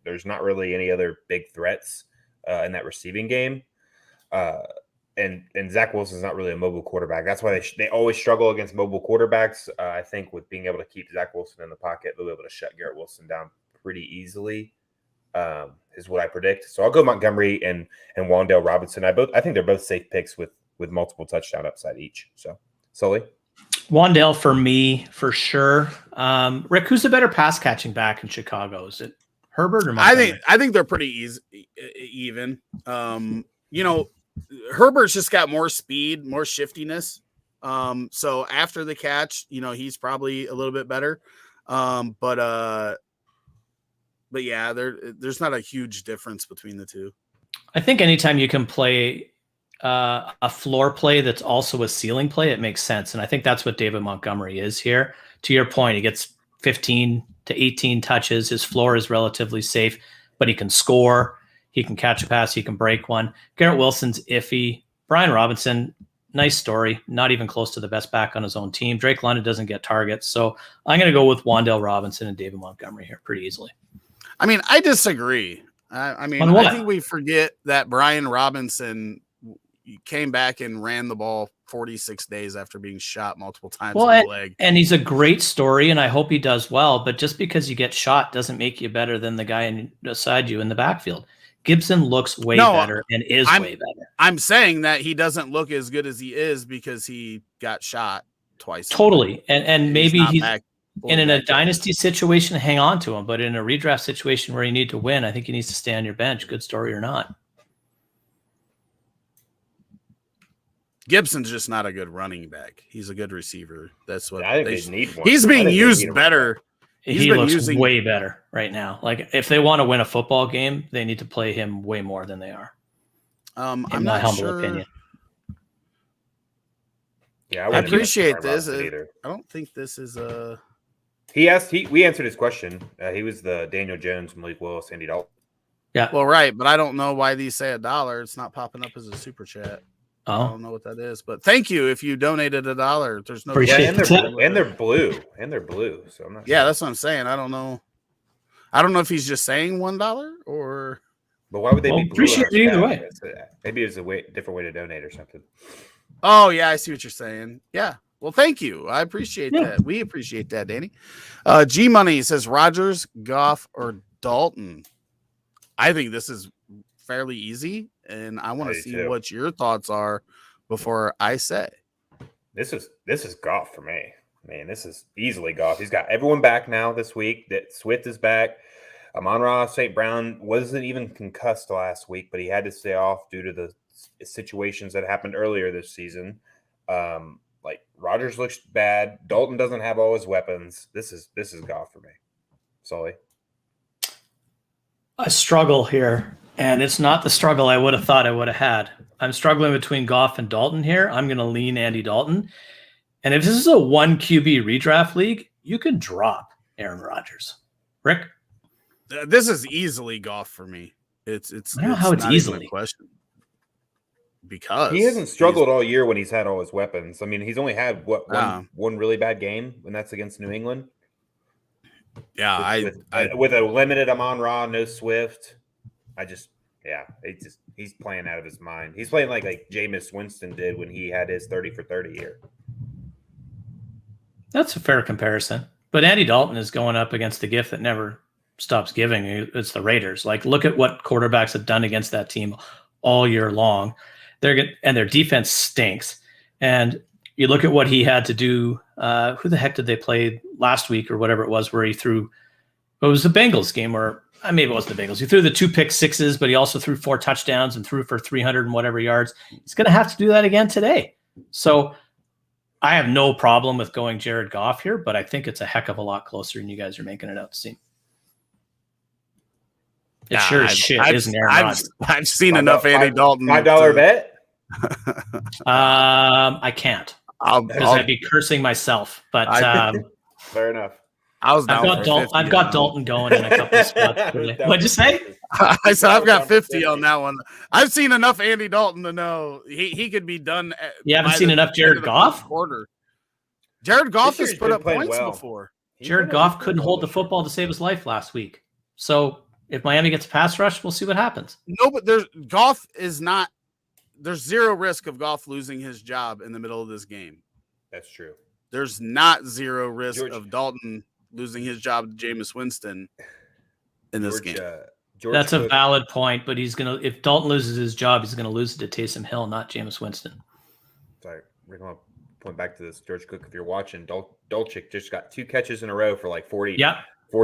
There's not really any other big threats in that receiving game. And Zach Wilson's not really a mobile quarterback. That's why they always struggle against mobile quarterbacks. I think with being able to keep Zach Wilson in the pocket, they'll be able to shut Garrett Wilson down pretty easily, is what I predict. So I'll go Montgomery and Wan'Dale Robinson. I think they're both safe picks with multiple touchdown upside each. So, Sully? Wan'Dale for me, for sure. Rick, who's the better pass catching back in Chicago? Is it Herbert or Montgomery? I think they're pretty even. Herbert's just got more speed, more shiftiness. So after the catch, he's probably a little bit better. But yeah, there's not a huge difference between the 2. I think anytime you can play a floor play that's also a ceiling play, it makes sense. And I think that's what David Montgomery is here. To your point, he gets 15 to 18 touches. His floor is relatively safe, but he can score. He can catch a pass. He can break one. Garrett Wilson's iffy. Brian Robinson, nice story. Not even close to the best back on his own team. Drake London doesn't get targets. So I'm going to go with Wan'Dale Robinson and David Montgomery here pretty easily. I mean, I disagree. I think we forget that Brian Robinson came back and ran the ball 46 days after being shot multiple times in the leg. And he's a great story, and I hope he does well. But just because you get shot doesn't make you better than the guy beside you in the backfield. Gibson looks way better and is way better. I'm saying that he doesn't look as good as he is because he got shot twice. Totally. And maybe he's in a dynasty situation, situation, hang on to him. But in a redraft situation where you need to win, I think he needs to stay on your bench, good story or not. Gibson's just not a good running back. He's a good receiver. That's what I think they need one. He's being used better. He looks way better right now. Like if they want to win a football game, they need to play him way more than they are. I'm in not my humble sure. opinion. Yeah, I appreciate this. I don't think this is a. We answered his question. He was the Daniel Jones, Malik Willis, Andy Dalton. Yeah. Well, right, but I don't know why these say $1. It's not popping up as a super chat. I don't know what that is, but thank you if you donated $1. There's no. And they're blue. So I'm not. Yeah, that's what I'm saying. I don't know if he's just saying $1 or. But why would they be blue? Appreciate it either way. Maybe it's different way to donate or something. Oh yeah, I see what you're saying. Yeah. Well, thank you. I appreciate that. We appreciate that, Danny. G Money says Rodgers, Goff, or Dalton. I think this is fairly easy, and I want to see what your thoughts are before I say. This is Goff for me. Man, this is easily Goff. He's got everyone back now this week. That Swift is back. Amon-Ra St. Brown wasn't even concussed last week, but he had to stay off due to the situations that happened earlier this season. Rodgers looks bad. Dalton doesn't have all his weapons. This is Goff for me. Sully. I struggle here, and it's not the struggle I would have thought I would have had. I'm struggling between Goff and Dalton here. I'm going to lean Andy Dalton. And if this is a 1 QB redraft league, you can drop Aaron Rodgers. Rick? This is easily Goff for me. It's I don't know how it's not even easily. a question. Because he hasn't struggled all year when he's had all his weapons. I mean, he's only had one really bad game, and that's against New England. Yeah, with a limited Amon-Ra, no Swift. He's playing out of his mind. He's playing like Jameis Winston did when he had his 30 for 30 year. That's a fair comparison. But Andy Dalton is going up against the gift that never stops giving. It's the Raiders. Like, look at what quarterbacks have done against that team all year long. And their defense stinks. And you look at what he had to do. Who the heck did they play last week or whatever it was, where he threw? It was the Bengals game, or maybe it wasn't the Bengals. He threw the 2 pick sixes, but he also threw 4 touchdowns and threw for 300 and whatever yards. He's going to have to do that again today. So I have no problem with going Jared Goff here, but I think it's a heck of a lot closer than you guys are making it out to seem. It sure as shit isn't Aaron Rodgers. I've seen enough Andy Dalton. $5 bet? I can't. Because I'd be cursing myself. But fair enough. I've got Dalton going in a couple of spots. What'd you say? I said I've got 50 on that one. I've seen enough Andy Dalton to know he could be done. You haven't seen enough Jared Goff? Jared Goff has put up points before. Jared Goff couldn't hold the football to save his life last week. So if Miami gets a pass rush, we'll see what happens. No, but there's zero risk of Goff losing his job in the middle of this game. That's true. There's not zero risk of Dalton losing his job to Jameis Winston in this game. That's a valid point, but if Dalton loses his job, he's gonna lose it to Taysom Hill, not Jameis Winston. Sorry, we're gonna point back to this. George Cook, if you're watching, Dolchik just got 2 catches in a row for like 40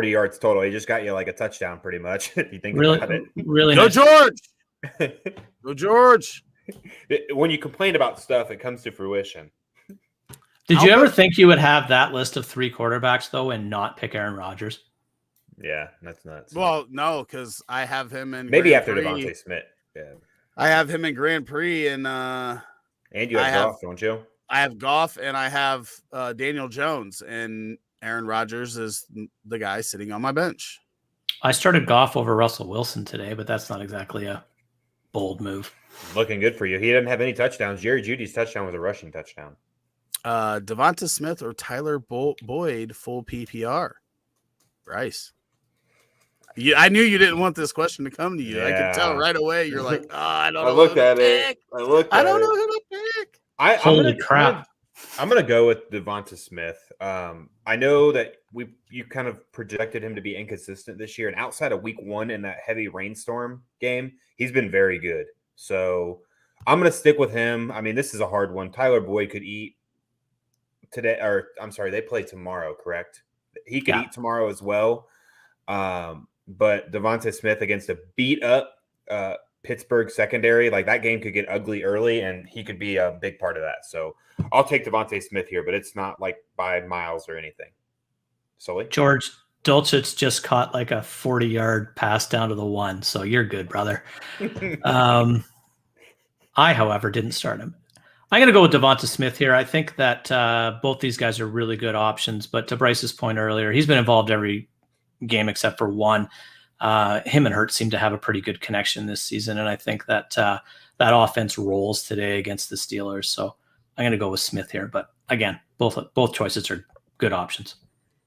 yards total. He just got you like a touchdown, pretty much. If you think about it, really. Go George! Go George! When you complain about stuff, it comes to fruition. Did you ever think you would have that list of 3 quarterbacks though, and not pick Aaron Rodgers? Yeah, that's nuts. Well, no, because I have him in maybe Grand after Prix. Devontae Smith. Yeah, I have him in Grand Prix, and you have Goff, don't you? I have Goff, and I have Daniel Jones, and Aaron Rodgers is the guy sitting on my bench. I started Goff over Russell Wilson today, but that's not exactly a bold move. Looking good for you. He didn't have any touchdowns. Jerry Jeudy's touchdown was a rushing touchdown. Devonta Smith or Tyler Boyd full PPR? Bryce. I knew you didn't want this question to come to you. Yeah. I could tell right away. You're like, I don't know. I don't know who to pick. Holy crap. I'm going to go with Devonta Smith. I know that you kind of projected him to be inconsistent this year. And outside of week 1 in that heavy rainstorm game, he's been very good. So I'm going to stick with him. I mean, this is a hard one. Tyler Boyd could eat today, or I'm sorry, they play tomorrow, correct? He could eat tomorrow as well. But Devonta Smith against a beat up Pittsburgh secondary, like that game could get ugly early, and he could be a big part of that. So I'll take Devonta Smith here, but it's not like by miles or anything. Sully? George Dulcich just caught like a 40-yard pass down to the 1, so you're good, brother. I, however, didn't start him. I'm going to go with Devonta Smith here. I think that both these guys are really good options, but to Bryce's point earlier, he's been involved every game except for 1. Him and Hurts seem to have a pretty good connection this season, and I think that that offense rolls today against the Steelers. So I'm going to go with Smith here. But again, both choices are good options.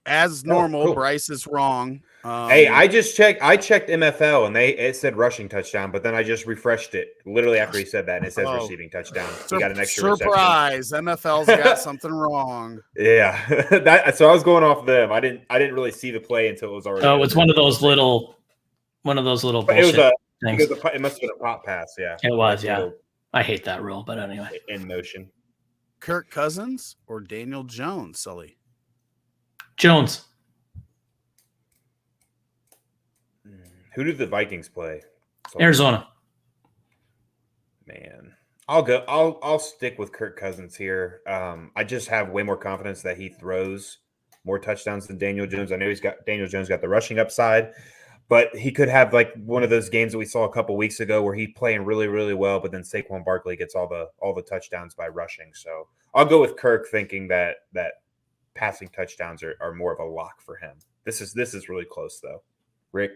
As normal, cool. Bryce is wrong. Hey, I checked MFL and it said rushing touchdown, but then I just refreshed it literally after he said that, and it says receiving touchdown. We got an extra surprise. MFL's got something wrong. Yeah, so I was going off them. I didn't really see the play until it was already. Oh, it was one of those little bullshit things. It must have been a pop pass. Yeah, it was. Yeah, I hate that rule, but anyway, in motion. Kirk Cousins or Daniel Jones, Sully? Jones. Who did the Vikings play? Arizona. Man, I'll stick with Kirk Cousins here. I just have way more confidence that he throws more touchdowns than Daniel Jones. I know Daniel Jones got the rushing upside, but he could have like one of those games that we saw a couple weeks ago where he's playing really, really well, but then Saquon Barkley gets all the touchdowns by rushing. So I'll go with Kirk, thinking that passing touchdowns are more of a lock for him. This is really close though. Rick.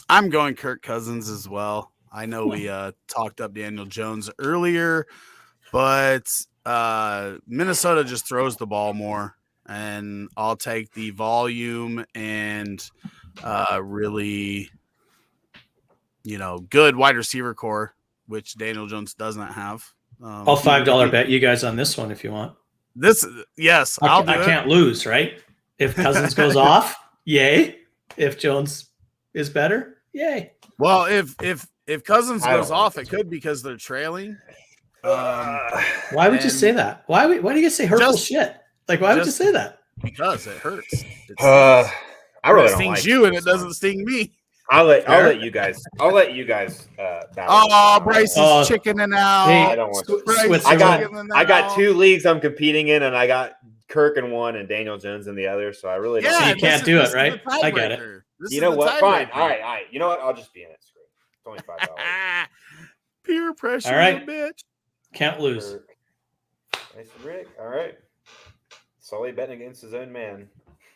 I'm going Kirk Cousins as well. I know we talked up Daniel Jones earlier, but Minnesota just throws the ball more, and I'll take the volume and really, good wide receiver core, which Daniel Jones doesn't have. I'll $5 bet you guys on this one if you want. Yes, I can't lose, right? If Cousins goes off, yay. If Jones is better, yay. Well, if Cousins goes off, it could because they're trailing. Why would you say that? Why do you say hurtful shit? Like, why would you say that? Because it hurts. I really don't stings like you, and it doesn't sting me. I'll let you guys. Bryce is chickening out. I don't want to. I got 2 leagues I'm competing in, and I got Kirk in one and Daniel Jones in the other. So I really don't. So you can't do it, right? I get it. You know what? Fine. All right. You know what? I'll just be in it. It's only $5. Peer pressure, all right, bitch. Can't lose. Nice, Rick. All right. Sully betting against his own man.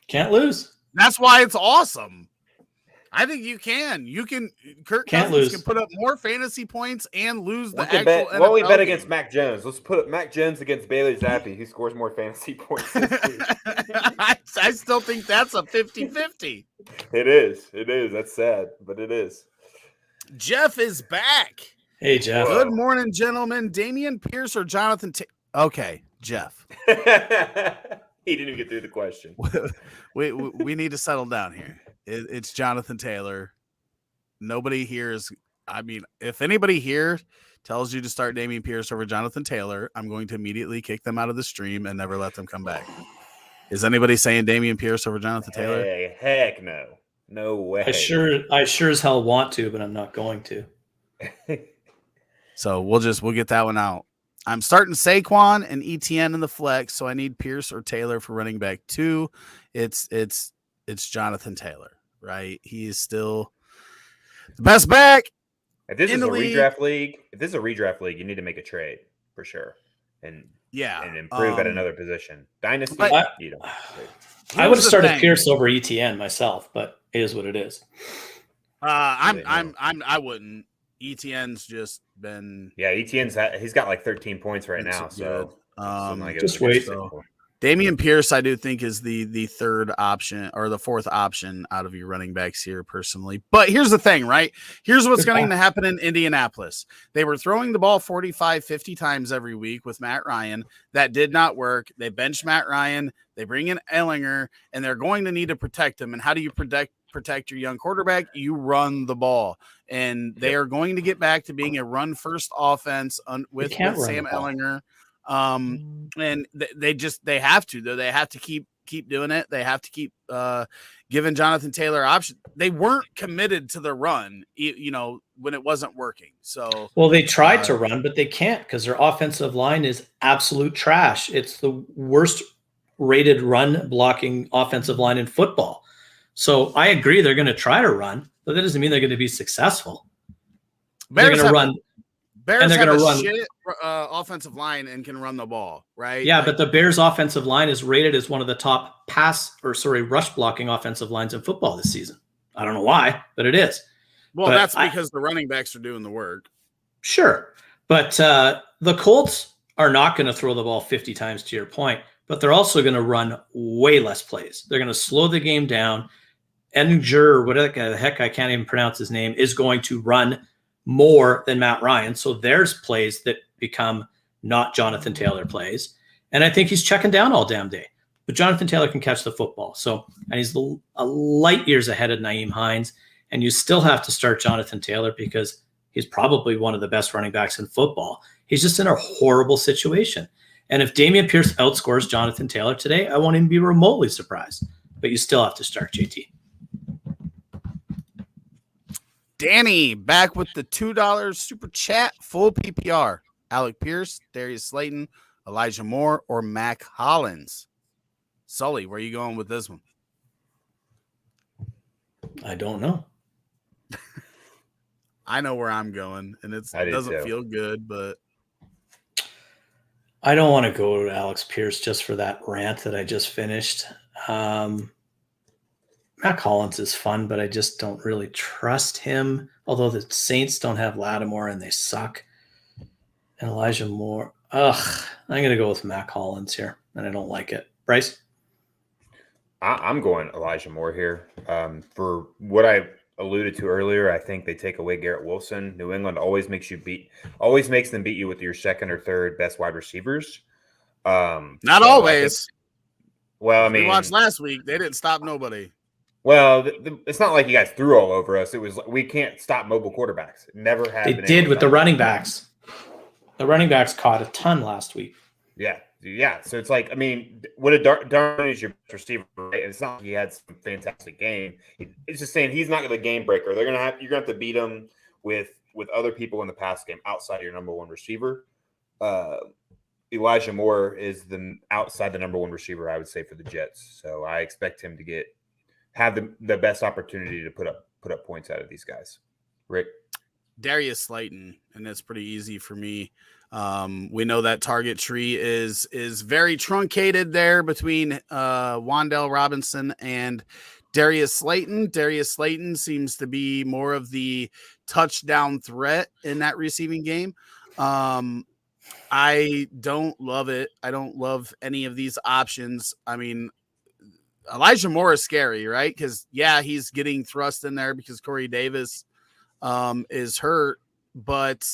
Can't lose. That's why it's awesome. I think you can. Kirk Cousins can put up more fantasy points and lose the actual NFL Well, we bet game. against Mac Jones. Let's put up Mac Jones against Bailey Zappi. Who scores more fantasy points this week? I still think that's a 50-50. It is. That's sad, but it is. Jeff is back. Hey, Jeff. Good morning, gentlemen. Damian Pierce or Jonathan Okay, Jeff. He didn't even get through the question. we need to settle down here. It's Jonathan Taylor. Nobody here is. I mean, if anybody here tells you to start Damian Pierce over Jonathan Taylor, I'm going to immediately kick them out of the stream and never let them come back. Is anybody saying Damian Pierce over Jonathan Taylor? Hey, heck no. No way. I sure as hell want to, but I'm not going to. So we'll get that one out. I'm starting Saquon and ETN in the flex, so I need Pierce or Taylor for running back 2. It's Jonathan Taylor, right? He is still the best back. If this is a redraft league, you need to make a trade for sure, and improve at another position. Dynasty, you don't. I would have started Pierce over ETN myself, but it is what it is. I wouldn't. ETN's just been he's got like 13 points right now. So just wait. So. Damian Pierce, I do think, is the third option or the fourth option out of your running backs here, personally. But here's the thing, right? Here's what's going to happen in Indianapolis. They were throwing the ball 45, 50 times every week with Matt Ryan. That did not work. They benched Matt Ryan. They bring in Ellinger, and they're going to need to protect him. And how do you protect your young quarterback? You run the ball. And they are going to get back to being a run-first offense with Sam Ellinger. And they have to, though. They have to keep doing it. They have to keep giving Jonathan Taylor options. They weren't committed to the run, when it wasn't working. So, well, they tried to run, but they can't because their offensive line is absolute trash. It's the worst rated run blocking offensive line in football. So I agree they're going to try to run, but that doesn't mean they're going to be successful. They're going to run. Bears have a shit offensive line and can run the ball, right? Yeah, but the Bears' offensive line is rated as one of the top rush blocking offensive lines in football this season. I don't know why, but it is. Well, that's because the running backs are doing the work. Sure. But the Colts are not going to throw the ball 50 times, to your point, but they're also going to run way less plays. They're going to slow the game down. Edinger, whatever the heck, I can't even pronounce his name, is going to run more than Matt Ryan. So there's plays that become not Jonathan Taylor plays. And I think he's checking down all damn day. But Jonathan Taylor can catch the football. And he's a light years ahead of Nyheim Hines. And you still have to start Jonathan Taylor because he's probably one of the best running backs in football. He's just in a horrible situation. And if Damian Pierce outscores Jonathan Taylor today, I won't even be remotely surprised. But you still have to start JT. Danny back with the $2 super chat, full PPR. Alec Pierce, Darius Slayton, Elijah Moore, or Mac Hollins. Sully, where are you going with this one? I don't know. I know where I'm going, and it doesn't feel good, but I don't want to go to Alex Pierce just for that rant that I just finished. Mac Hollins is fun, but I just don't really trust him. Although the Saints don't have Lattimore and they suck. And Elijah Moore. Ugh, I'm going to go with Mac Hollins here, and I don't like it. Bryce? I'm going Elijah Moore here. For what I alluded to earlier, I think they take away Garrett Wilson. New England always makes them beat you with your second or third best wide receivers. Not always. I we watched last week. They didn't stop nobody. Well, it's not like you guys threw all over us. It was we can't stop mobile quarterbacks. Never have. They did with the running backs. The running backs caught a ton last week. Yeah. So it's like, I mean, what a Darn is your best receiver, right? It's not like he had some fantastic game. It's just saying he's not the game breaker. You're gonna have to beat him with other people in the pass game outside of your number one receiver. Elijah Moore is outside the number one receiver, I would say, for the Jets. So I expect him to have the best opportunity to put up points out of these guys. Rick? Darius Slayton, and that's pretty easy for me. We know that target tree is very truncated there between Wan'Dale Robinson and Darius Slayton. Darius Slayton seems to be more of the touchdown threat in that receiving game. I don't love it. I don't love any of these options. I mean, Elijah Moore is scary, right? Because, he's getting thrust in there because Corey Davis is hurt, but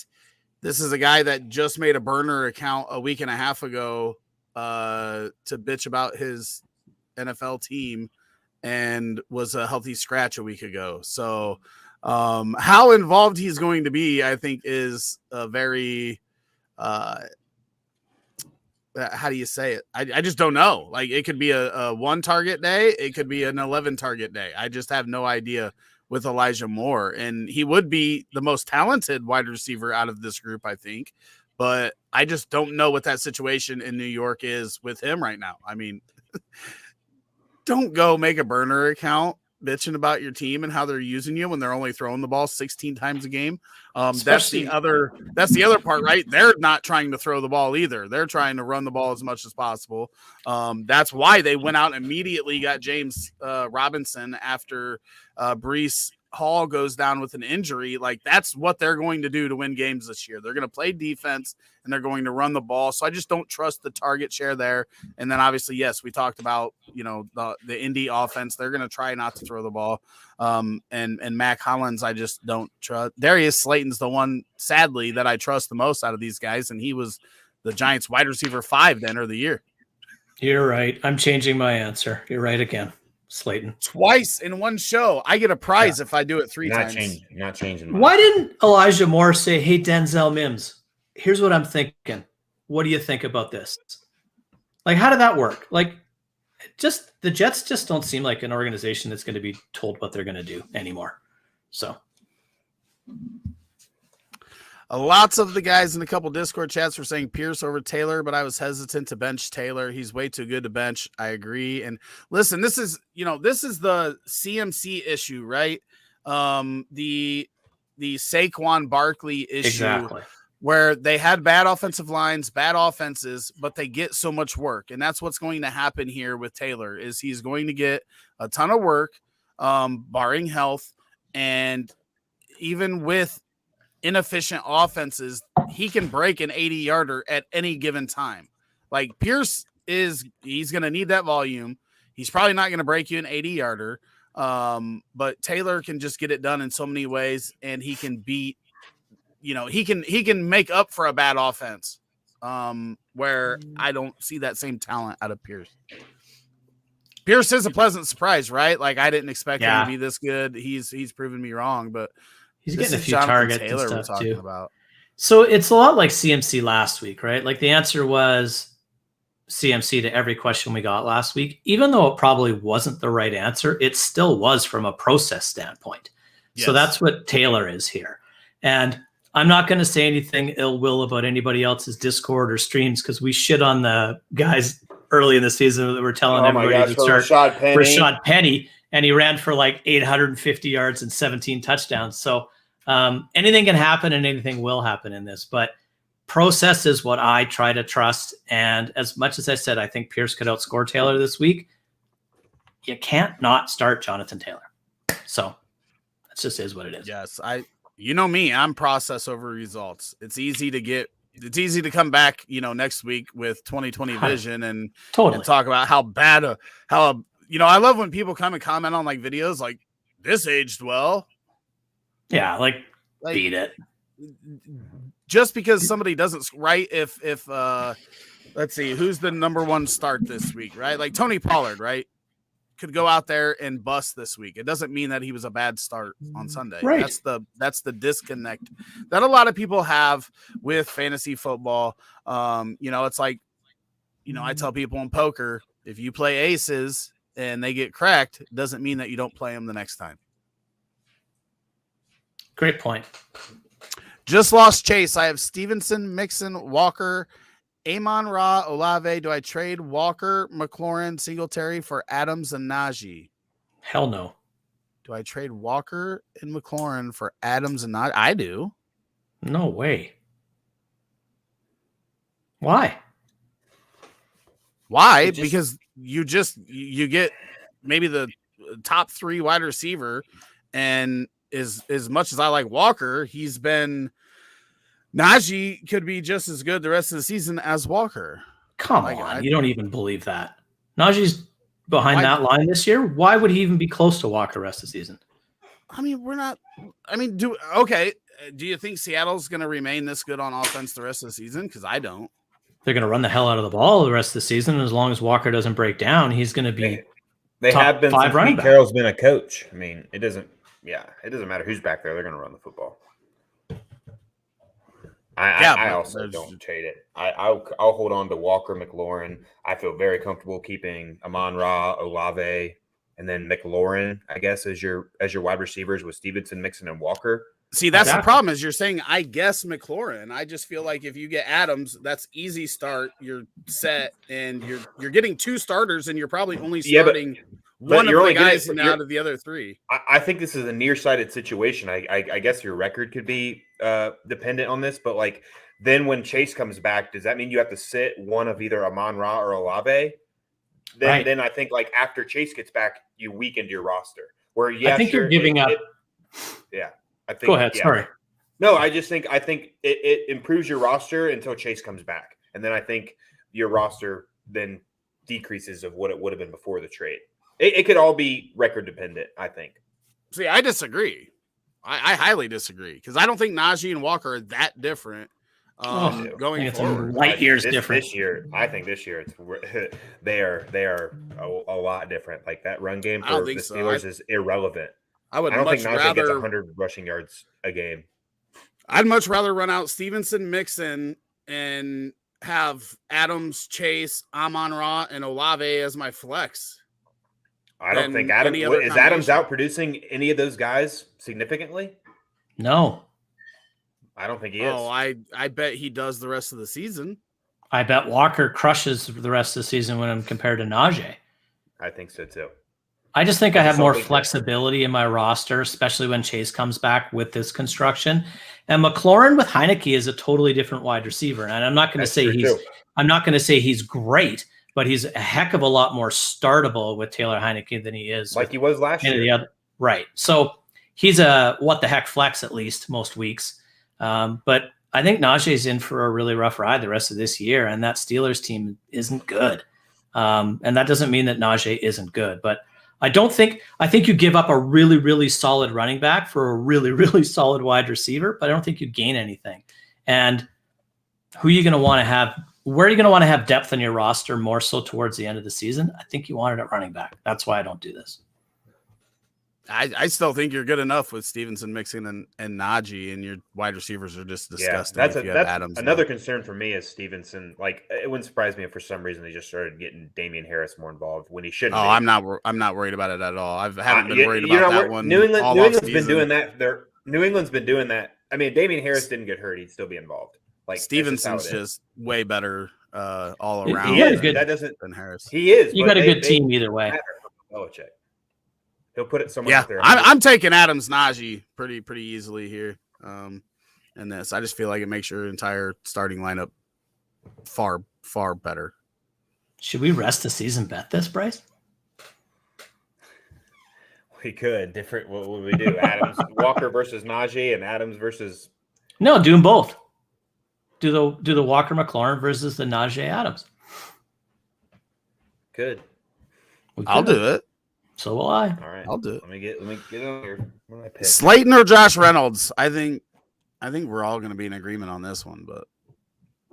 this is a guy that just made a burner account a week and a half ago to bitch about his NFL team and was a healthy scratch a week ago. So how involved he's going to be, I think, is a very how do you say it? I just don't know. Like, it could be a 1 target day. It could be an 11 target day. I just have no idea with Elijah Moore, and he would be the most talented wide receiver out of this group, I think, but I just don't know what that situation in New York is with him right now. I mean, don't go make a burner account bitching about your team and how they're using you when they're only throwing the ball 16 times a game. That's the other part, right? They're not trying to throw the ball either. They're trying to run the ball as much as possible. That's why they went out and immediately got James Robinson after Bryce Hall goes down with an injury. Like, that's what they're going to do to win games this year. They're going to play defense and they're going to run the ball. So I just don't trust the target share there. And then obviously, yes, we talked about, the Indy offense. They're going to try not to throw the ball. And Mac Hollins, I just don't trust. Darius Slayton's the one, sadly, that I trust the most out of these guys. And he was the Giants wide receiver 5 to enter the year. You're right. I'm changing my answer. You're right again. Slayton. Twice in one show. I get a prize if I do it 3 times. Not changing. Why didn't Elijah Moore say, "Hey, Denzel Mims, here's what I'm thinking. What do you think about this?" Like, how did that work? Like, the Jets just don't seem like an organization that's going to be told what they're going to do anymore. So lots of the guys in a couple Discord chats were saying Pierce over Taylor, but I was hesitant to bench Taylor. He's way too good to bench. I agree. And listen, this is the CMC issue, right? The Saquon Barkley issue, exactly, where they had bad offensive lines, bad offenses, but they get so much work. And that's what's going to happen here with Taylor, is he's going to get a ton of work, barring health. And even with inefficient offenses, he can break an 80-yarder at any given time. Like, Pierce he's going to need that volume. He's probably not going to break you an 80-yarder. But Taylor can just get it done in so many ways, and he can beat, he can make up for a bad offense, where I don't see that same talent out of Pierce. Pierce is a pleasant surprise, right? Like, I didn't expect him to be this good. He's proven me wrong, but he's getting a few targets Taylor and stuff too. About. So it's a lot like CMC last week, right? Like, the answer was CMC to every question we got last week. Even though it probably wasn't the right answer, it still was from a process standpoint. Yes. So that's what Taylor is here. And I'm not going to say anything ill will about anybody else's Discord or streams, because we shit on the guys early in the season that were telling everybody to start Rashad Penny, and he ran for like 850 yards and 17 touchdowns. So anything can happen and anything will happen in this, but process is what I try to trust. And as much as I said, I think Pierce could outscore Taylor this week, you can't not start Jonathan Taylor. So that just is what it is. Yes, you know me, I'm process over results. It's easy to come back, next week with 2020 vision and talk about how bad I love when people come and comment on like videos like this aged well. Yeah, like beat it. Just because somebody doesn't, right? If let's see, who's the number one start this week, right? Like Tony Pollard, right? Could go out there and bust this week. It doesn't mean that he was a bad start on Sunday. Right. That's the disconnect that a lot of people have with fantasy football. It's like, I tell people in poker, if you play aces and they get cracked, it doesn't mean that you don't play them the next time. Great point. Just lost Chase. I have Stevenson, Mixon, Walker, Amon-Ra, Olave. Do I trade Walker, McLaurin, Singletary for Adams and Najee? Hell no. Do I trade Walker and McLaurin for Adams and Najee? I do. No way. Why? Why? Because you get maybe the top 3 wide receiver, and as much as I like Walker, Najee could be just as good the rest of the season as Walker. Come on. You don't even believe that. Najee's behind that line this year. Why would he even be close to Walker the rest of the season? Do you think Seattle's going to remain this good on offense the rest of the season? Because I don't. They're going to run the hell out of the ball the rest of the season. As long as Walker doesn't break down, he's going to be They top have been 5 since running Pete back. Carroll's been a coach. I mean, it doesn't matter who's back there. They're going to run the football. I also don't trade it. I'll hold on to Walker, McLaurin. I feel very comfortable keeping Amon-Ra, Olave, and then McLaurin, I guess, as your wide receivers with Stevenson, Mixon, and Walker. See, that's the problem is you're saying, I guess McLaurin. I just feel like if you get Adams, that's easy start. You're set, and you're getting 2 starters, and you're probably only starting one of the guys out of the other 3. I think this is a nearsighted situation. I guess your record could be dependent on this, but like then when Chase comes back, does that mean you have to sit one of either Amon-Ra or Olave? Then I think like after Chase gets back, you weakened your roster. Where I think you're giving up. I think, go ahead. Sorry. No, I think it improves your roster until Chase comes back, and then I think your roster then decreases of what it would have been before the trade. It could all be record dependent, I think. See, I disagree. I highly disagree because I don't think Najee and Walker are that different going forward. Light years different this year. I think this year they are a lot different. Like that run game for the Steelers is irrelevant. I don't think Najee gets 100 rushing yards a game. I'd much rather run out Stevenson, Mixon, and have Adams, Chase, Amon-Ra, and Olave as my flex. I don't think Adams out producing any of those guys significantly? No. I don't think he is. Oh, I bet he does the rest of the season. I bet Walker crushes the rest of the season when I'm compared to Najee. I think so too. I just think I have more flexibility in my roster, especially when Chase comes back with this construction. And McLaurin with Heineke is a totally different wide receiver. And I'm not going to say he's great, but he's a heck of a lot more startable with Taylor Heineke than he is like he was last year. Right. So he's a what the heck flex at least most weeks. But I think Najee's in for a really rough ride the rest of this year, and that Steelers team isn't good. And that doesn't mean that Najee isn't good, but I think you give up a really, really solid running back for a really, really solid wide receiver, but I don't think you gain anything. And who are you going to want to have? Where are you going to want to have depth in your roster more so towards the end of the season? I think you want it at running back. That's why I don't do this. I still think you're good enough with Stevenson, Mixon, and Najee, and your wide receivers are just disgusting. That's another concern for me is Stevenson. Like it wouldn't surprise me if for some reason they just started getting Damian Harris more involved when he shouldn't. Oh, I'm not worried about it at all. I haven't been worried about that one. New England's been doing that. New England's been doing that. I mean, Damian Harris didn't get hurt; he'd still be involved. Like Stevenson's just way better all around. Than Harris. He is. You got a good team either way. Belichick. He'll put it somewhere. Yeah, there. I'm taking Adams Najee pretty easily here. In this, I just feel like it makes your entire starting lineup far better. Should we rest the season bet this, Bryce? We could. Different. What would we do? Adams, Walker versus Najee, and Adams versus. No, do them both. Do the Walker McLaurin versus the Najee Adams. Good. I'll do it. So will I. All right. I'll do it. Let me get on here. What do I pick? Slayton or Josh Reynolds? I think we're all going to be in agreement on this one, but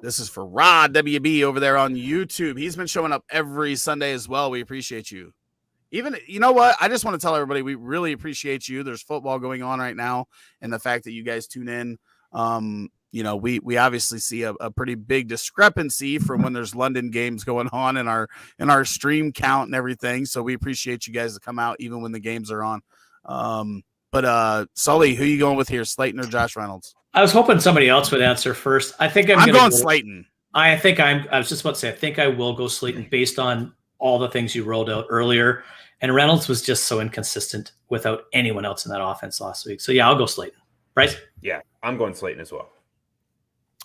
this is for Rod WB over there on YouTube. He's been showing up every Sunday as well. We appreciate you. Even, you know what? I just want to tell everybody we really appreciate you. There's football going on right now, and the fact that you guys tune in. We obviously see a pretty big discrepancy from when there's London games going on in our stream count and everything. So we appreciate you guys to come out even when the games are on. But Sully, who are you going with here, Slayton or Josh Reynolds? I was hoping somebody else would answer first. I think I'm going Slayton. I was just about to say, I think I will go Slayton based on all the things you rolled out earlier. And Reynolds was just so inconsistent without anyone else in that offense last week. So yeah, I'll go Slayton. Bryce? Yeah, I'm going Slayton as well.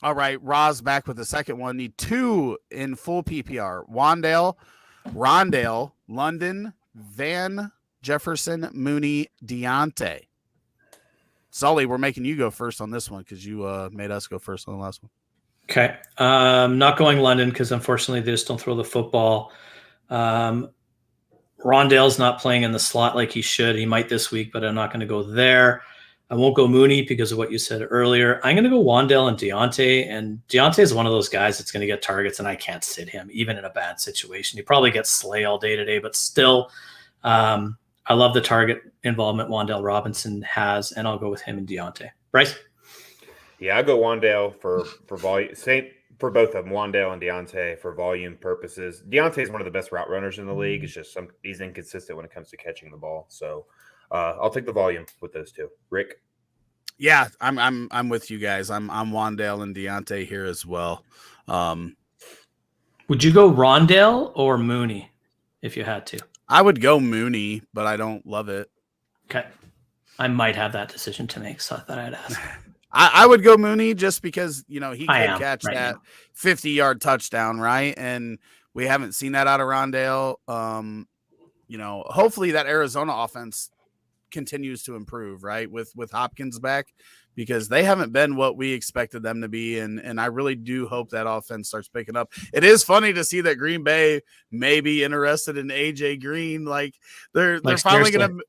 All right, Roz back with the second one. Need 2 in full PPR. Wandale, Rondale, London, Van, Jefferson, Mooney, Deontay. Sully, we're making you go first on this one because you made us go first on the last one. Okay. Not going London because unfortunately they just don't throw the football. Rondale's not playing in the slot like he should. He might this week, but I'm not going to go there. I won't go Mooney because of what you said earlier. I'm going to go Wandale and Deontay. And Deontay is one of those guys that's going to get targets, and I can't sit him, even in a bad situation. He probably gets Slay all day today, but still, I love the target involvement Wandale Robinson has, and I'll go with him and Deontay. Bryce? Yeah, I'll go Wandale for volume. Same for both of them, Wandale and Deontay, for volume purposes. Deontay is one of the best route runners in the league. It's just he's inconsistent when it comes to catching the ball. So I'll take the volume with those two. Rick? Yeah, I'm with you guys. I'm Wandale and Deontay here as well. Would you go Rondale or Mooney if you had to? I would go Mooney, but I don't love it. Okay. I might have that decision to make, so I thought I'd ask. I would go Mooney just because, he could catch right that now. 50-yard touchdown, right? And we haven't seen that out of Rondale. Hopefully that Arizona offense continues to improve, right? With Hopkins back, because they haven't been what we expected them to be. And I really do hope that offense starts picking up. It is funny to see that Green Bay may be interested in AJ Green. Like they're finally going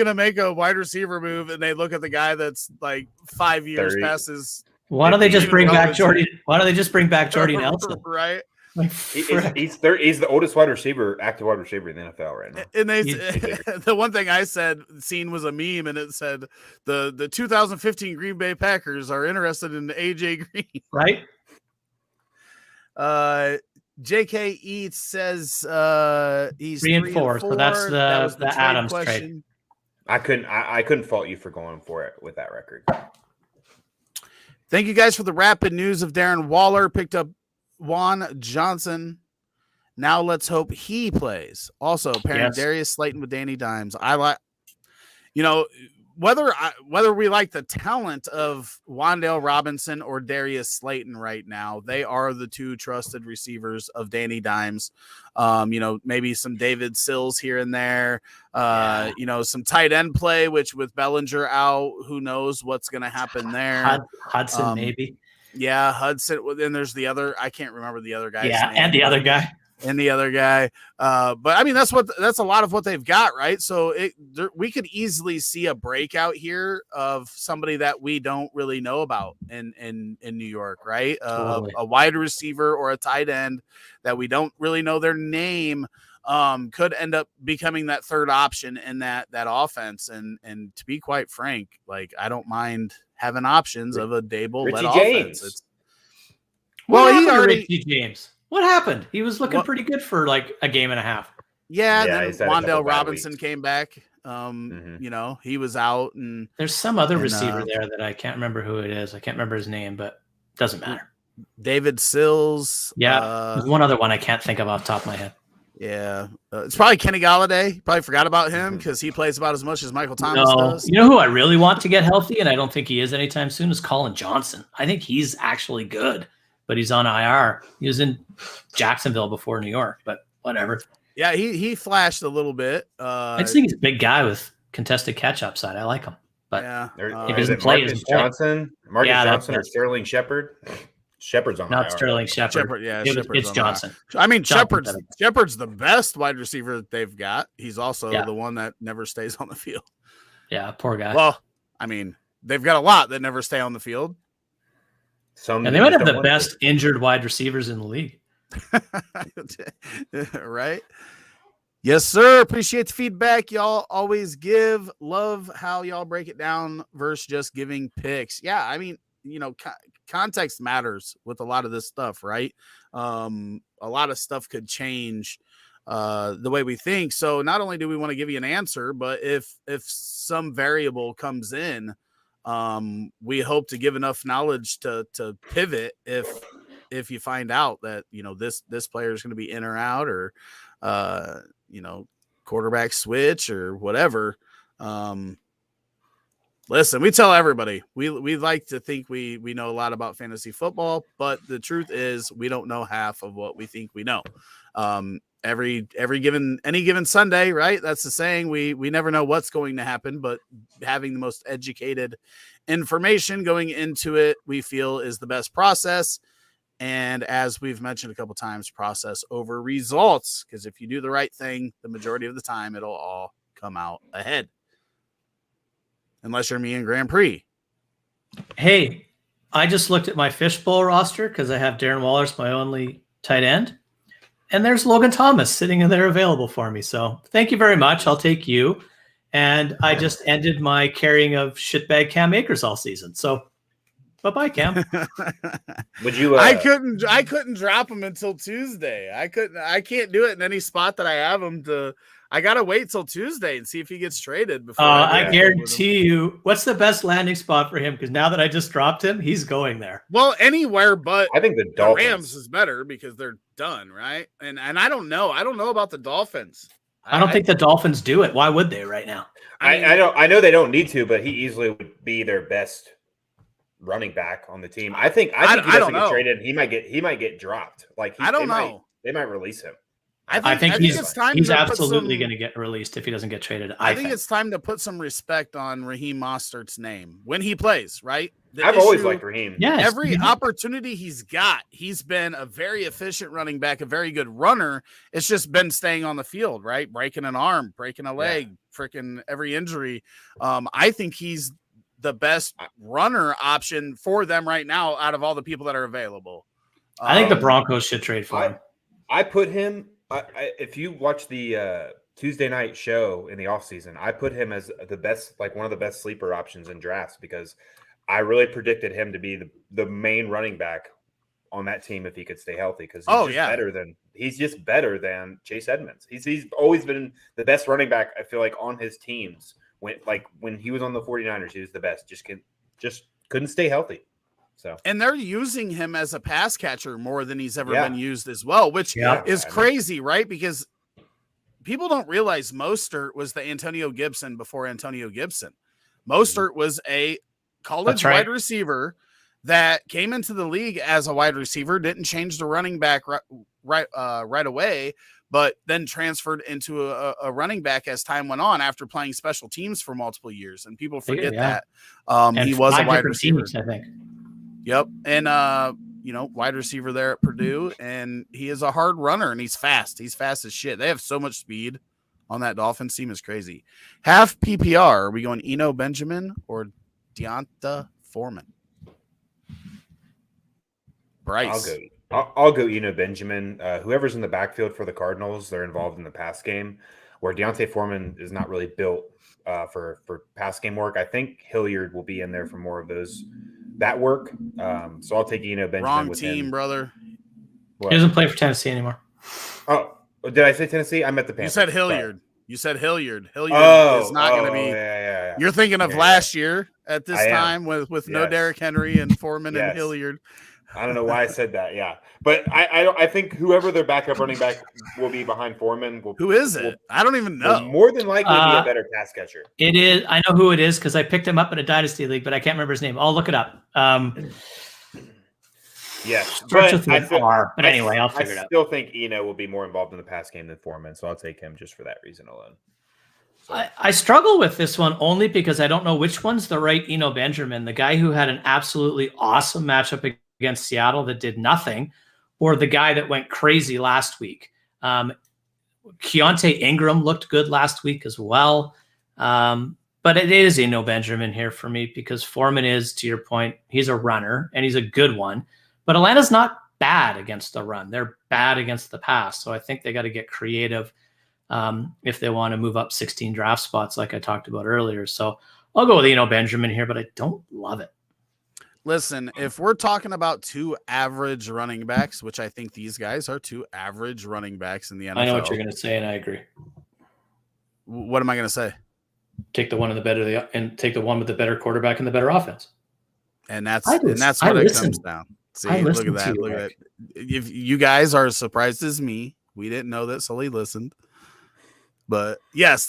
to make a wide receiver move, and they look at the guy that's like 5 years 30. past his. Why don't they just bring back Jordy? Why don't they just bring back Jordy Nelson? Right. Like, he's the oldest active wide receiver in the NFL right now. And the one thing I seen was a meme, and it said the 2015 Green Bay Packers are interested in AJ Green. Right. JK Eats says he's 3 and 4, so that's the Adams trade. I couldn't fault you for going for it with that record. Thank you guys for the rapid news of Darren Waller. Picked up Juan Johnson. Now let's hope he plays. Also, pairing Darius Slayton with Danny Dimes. I like, whether we like the talent of Wandale Robinson or Darius Slayton right now, they are the two trusted receivers of Danny Dimes. Maybe some David Sills here and there. Some tight end play, which with Bellinger out, who knows what's going to happen there. Hudson, maybe. Yeah, Hudson. Then there's the other. I can't remember the other guy. Yeah, and the other guy. But I mean, that's a lot of what they've got, right? So we could easily see a breakout here of somebody that we don't really know about in New York, right? Totally. A wide receiver or a tight end that we don't really know their name could end up becoming that third option in that offense. And to be quite frank, like I don't mind having options of a Dable-led offense. Richie James. What happened? He was looking pretty good for like a game and a half. Yeah, then Wandale Robinson came back. He was out, and there's some other receiver there that I can't remember who it is. I can't remember his name, but it doesn't matter. David Sills. Yeah, there's one other one I can't think of off the top of my head. Yeah, it's probably Kenny Galladay. Probably forgot about him because he plays about as much as Michael Thomas does. You know who I really want to get healthy, and I don't think he is anytime soon, is Colin Johnson. I think he's actually good, but he's on IR. He was in Jacksonville before New York, but whatever. Yeah, he flashed a little bit. I just think he's a big guy with contested catch upside. I like him. But yeah, if he is doesn't it play, Marcus Johnson? Marcus Yeah, Johnson or that's- Sterling Shepard? Shepard's on the not IR. Sterling Shepard. Shepard, yeah, It's Shepard's on the Johnson. I mean, Johnson's Shepard's the best wide receiver that they've got. He's also Yeah. the one that never stays on the field. Yeah, poor guy. Well, I mean, they've got a lot that never stay on the field. And they might have the best injured wide receivers in the league. Right? Yes, sir. Appreciate the feedback. Y'all always give. Love how y'all break it down versus just giving picks. Yeah, I mean, context matters with a lot of this stuff, right? A lot of stuff could change the way we think. So not only do we want to give you an answer, but if some variable comes in, we hope to give enough knowledge to pivot if you find out that this player is going to be in or out, or quarterback switch or whatever. Listen, we tell everybody we like to think we know a lot about fantasy football, but the truth is we don't know half of what we think we know. Any given Sunday, right? That's the saying. We never know what's going to happen, but having the most educated information going into it, we feel is the best process. And as we've mentioned a couple times, process over results, because if you do the right thing, the majority of the time, it'll all come out ahead. Unless you're me in Grand Prix. Hey, I just looked at my fishbowl roster because I have Darren Waller's my only tight end. And there's Logan Thomas sitting in there available for me. So thank you very much. I'll take you. And I just ended my carrying of shitbag Cam Akers all season. So bye-bye, Cam. Would you? I couldn't drop him until Tuesday. I can't do it in any spot that I have him to. I gotta wait till Tuesday and see if he gets traded before. I guarantee you, what's the best landing spot for him? Because now that I just dropped him, he's going there. Well, anywhere but I think the Rams is better because they're done, right? And I don't know. I don't know about the Dolphins. I don't think the Dolphins do it. Why would they right now? I know they don't need to, but he easily would be their best running back on the team. I think he doesn't get traded. He might get dropped. I don't know. They might release him. I think he's absolutely going to get released if he doesn't get traded. I think it's time to put some respect on Raheem Mostert's name when he plays, right? I've always liked Raheem. Yes. Every opportunity he's got, he's been a very efficient running back, a very good runner. It's just been staying on the field, right? Breaking an arm, breaking a leg, freaking every injury. I think he's the best runner option for them right now out of all the people that are available. I think the Broncos should trade for him. I put him. If you watch the Tuesday night show in the offseason, I put him as the best, like one of the best sleeper options in drafts because I really predicted him to be the main running back on that team if he could stay healthy. Because he's just better than Chase Edmonds. He's always been the best running back. I feel like on his teams when he was on the 49ers, he was the best. Just couldn't stay healthy. So, and they're using him as a pass catcher more than he's ever been used as well, which is crazy, right? Because people don't realize Mostert was the Antonio Gibson before Antonio Gibson. Mostert was a college wide receiver that came into the league as a wide receiver, didn't change the running back right away, but then transferred into a running back as time went on after playing special teams for multiple years. And people forget that he was a wide receiver. Teams, I think. Yep. And, wide receiver there at Purdue. And he is a hard runner and he's fast. He's fast as shit. They have so much speed on that Dolphins team is crazy. Half PPR. Are we going Eno Benjamin or Deonta Foreman? Bryce. I'll go Eno Benjamin. Whoever's in the backfield for the Cardinals, they're involved in the pass game, where Deonta Foreman is not really built for pass game work. I think Hilliard will be in there for more of that work. So I'll take Eno Benjamin. Wrong team, brother. What? He doesn't play for Tennessee anymore. Oh, did I say Tennessee? I meant the Panthers. You said Hilliard. Sorry. You said Hilliard. Hilliard is not going to be. Yeah. You're thinking of last year at this time with no Derrick Henry and Foreman and Hilliard. I don't know why I said that. Yeah, but I think whoever their backup running back will be behind Foreman. Who is it? I don't even know. More than likely be a better pass catcher. It is. I know who it is because I picked him up in a dynasty league, but I can't remember his name. I'll look it up. Yes, Starts with an R. But anyway, I'll figure it out. I still think Eno will be more involved in the pass game than Foreman, so I'll take him just for that reason alone. So. I struggle with this one only because I don't know which one's the right Eno Benjamin, the guy who had an absolutely awesome matchup against Seattle that did nothing, or the guy that went crazy last week. Keontae Ingram looked good last week as well. But it is Eno Benjamin here for me because Foreman is, to your point, he's a runner and he's a good one. But Atlanta's not bad against the run. They're bad against the pass. So I think they got to get creative if they want to move up 16 draft spots like I talked about earlier. So I'll go with Eno Benjamin here, but I don't love it. Listen, if we're talking about two average running backs, which I think these guys are two average running backs in the NFL. I know what you're going to say, and I agree. What am I going to say? Take the one with the better quarterback and the better offense. And that's what it comes down. See, look at that. Look at that. If you guys are as surprised as me, we didn't know that Sully listened. But yes,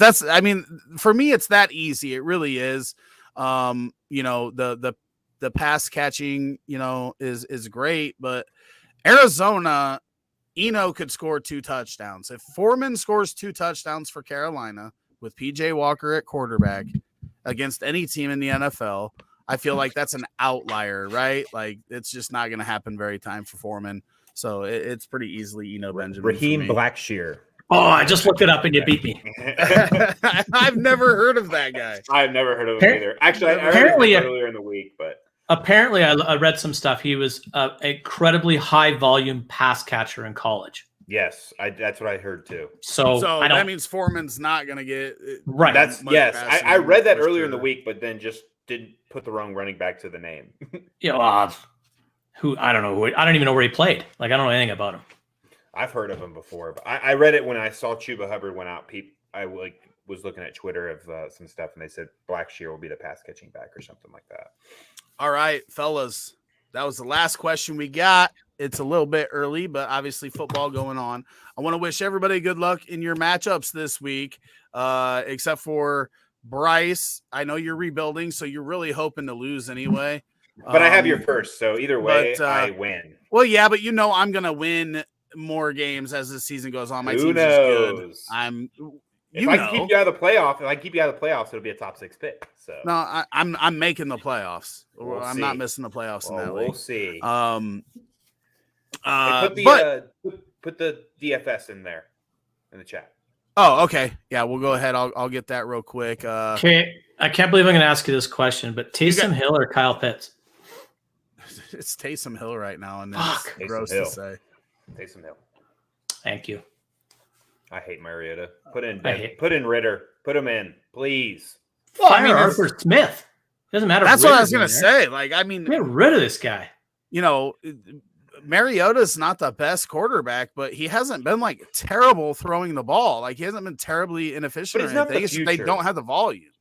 for me, it's that easy. It really is. The pass catching, is great, but Arizona, Eno could score 2 touchdowns. If Foreman scores 2 touchdowns for Carolina with PJ Walker at quarterback against any team in the NFL, I feel like that's an outlier, right? Like it's just not going to happen very time for Foreman. So it's pretty easily Eno Benjamin. Raheem Blackshear. Oh, I just looked it up and you beat me. I've never heard of that guy. I've never heard of him either. Actually, I heard it earlier in the week, but apparently I read some stuff. He was an incredibly high volume pass catcher in college. Yes, that's what I heard too. So that means Foreman's not going to get right. I read that earlier in the week, but then just didn't put the wrong running back to the name. Yeah, I don't know. I don't even know where he played. Like I don't know anything about him. I've heard of him before, but I read it when I saw Chuba Hubbard went out. I was looking at Twitter of some stuff, and they said Blackshear will be the pass catching back or something like that. All right, fellas, that was the last question we got. It's a little bit early, but obviously football going on. I want to wish everybody good luck in your matchups this week, except for Bryce. I know you're rebuilding, so you're really hoping to lose anyway. But I have your first, so either way, I win. Well, yeah, but I'm going to win more games as the season goes on. My Who team's knows? just good. If I keep you out of the playoffs, it'll be a top 6 pick. So no, I'm making the playoffs. I'm not missing the playoffs in that league. We'll see. Put the DFS in there in the chat. Oh, okay. Yeah, we'll go ahead. I'll get that real quick. Okay, I can't believe I'm going to ask you this question, but Taysom Hill or Kyle Pitts? It's Taysom Hill right now, and it's gross to say. Taysom Hill. Thank you. I hate Mariota. Put in Ritter. Put him in, please. Well, Arthur Smith. Doesn't matter. That's what I was gonna say. Get rid of this guy. Mariota's not the best quarterback, but he hasn't been terrible throwing the ball. He hasn't been terribly inefficient or anything. It's just they don't have the volume.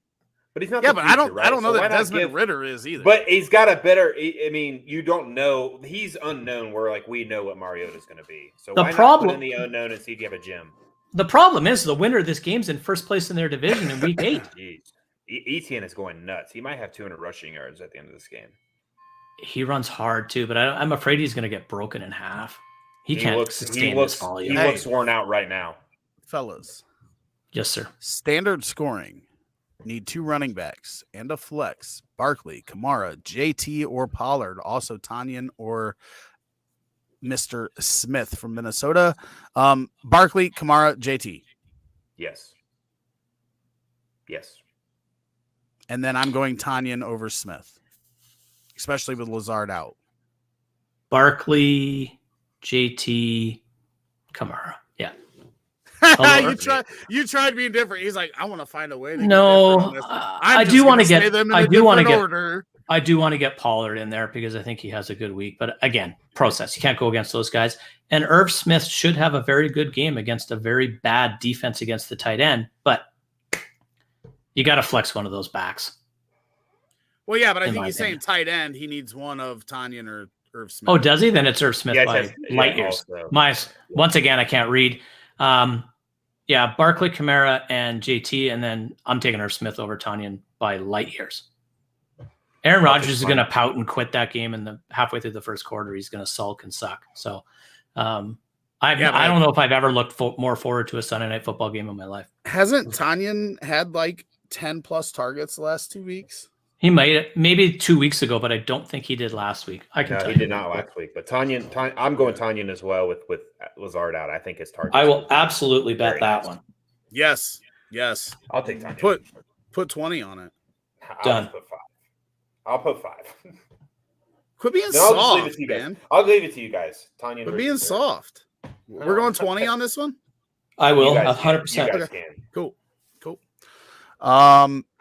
But he's not. Yeah, but I don't know that Desmond Ritter is either. But he's got a better. I mean, you don't know. He's unknown. Where we know what Mariota's going to be. So why not put in the unknown and see if you have a gem? The problem is the winner of this game's in first place in their division in week 8. Jeez. Etienne is going nuts. He might have 200 rushing yards at the end of this game. He runs hard too, but I'm afraid he's going to get broken in half. He can't sustain this volume. He looks worn out right now. Fellas. Yes, sir. Standard scoring. Need 2 running backs and a flex. Barkley, Kamara, JT, or Pollard. Also Tanyan or Mr. Smith from Minnesota. Barkley, Kamara, JT. Yes. And then I'm going Tanyan over Smith, especially with Lazard out. Barkley, JT, Kamara. Yeah. You tried being different. He's like, I want to find a way to I do want to get Pollard in there because I think he has a good week. But again, process. You can't go against those guys. And Irv Smith should have a very good game against a very bad defense against the tight end. But you got to flex one of those backs. Well, yeah, but I think he's saying tight end. He needs one of Tanyan or Irv Smith. Oh, does he? Then it's Irv Smith by light years. Once again, I can't read. Yeah, Barkley, Kamara, and JT, and then I'm taking Irv Smith over Tanyan by light years. Aaron Rodgers is going to pout and quit that game, and halfway through the first quarter, he's going to sulk and suck. So, I don't know if I've ever looked more forward to a Sunday night football game in my life. Hasn't Tanyan had like 10 plus targets the last 2 weeks? He might, maybe 2 weeks ago, but I don't think he did last week. He did not last week. But Tanyan, I'm going Tanyan as well with Lazard out. I think his target. I will absolutely bet that one. Yes. I'll take Tanyan. Put 20 on it. Done. I'll put 5. Quit being soft, man. I'll leave it to you guys. Tanyan. Quit being soft. We're going 20 on this one? I will, 100%. You guys can. Cool.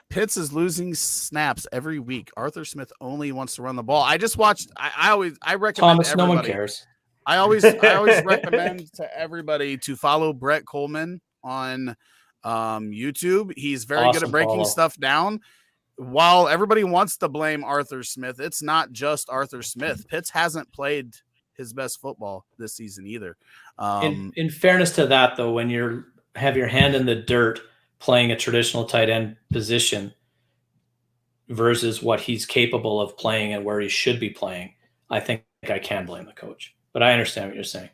Pitts is losing snaps every week. Arthur Smith only wants to run the ball. I just watched. I recommend Thomas. everybody. No one cares. I always recommend to everybody to follow Brett Coleman on YouTube. He's very good at breaking stuff down. While everybody wants to blame Arthur Smith, it's not just Arthur Smith. Pitts hasn't played his best football this season either. In fairness to that, though, when you have your hand in the dirt playing a traditional tight end position versus what he's capable of playing and where he should be playing, I think I can blame the coach. But I understand what you're saying.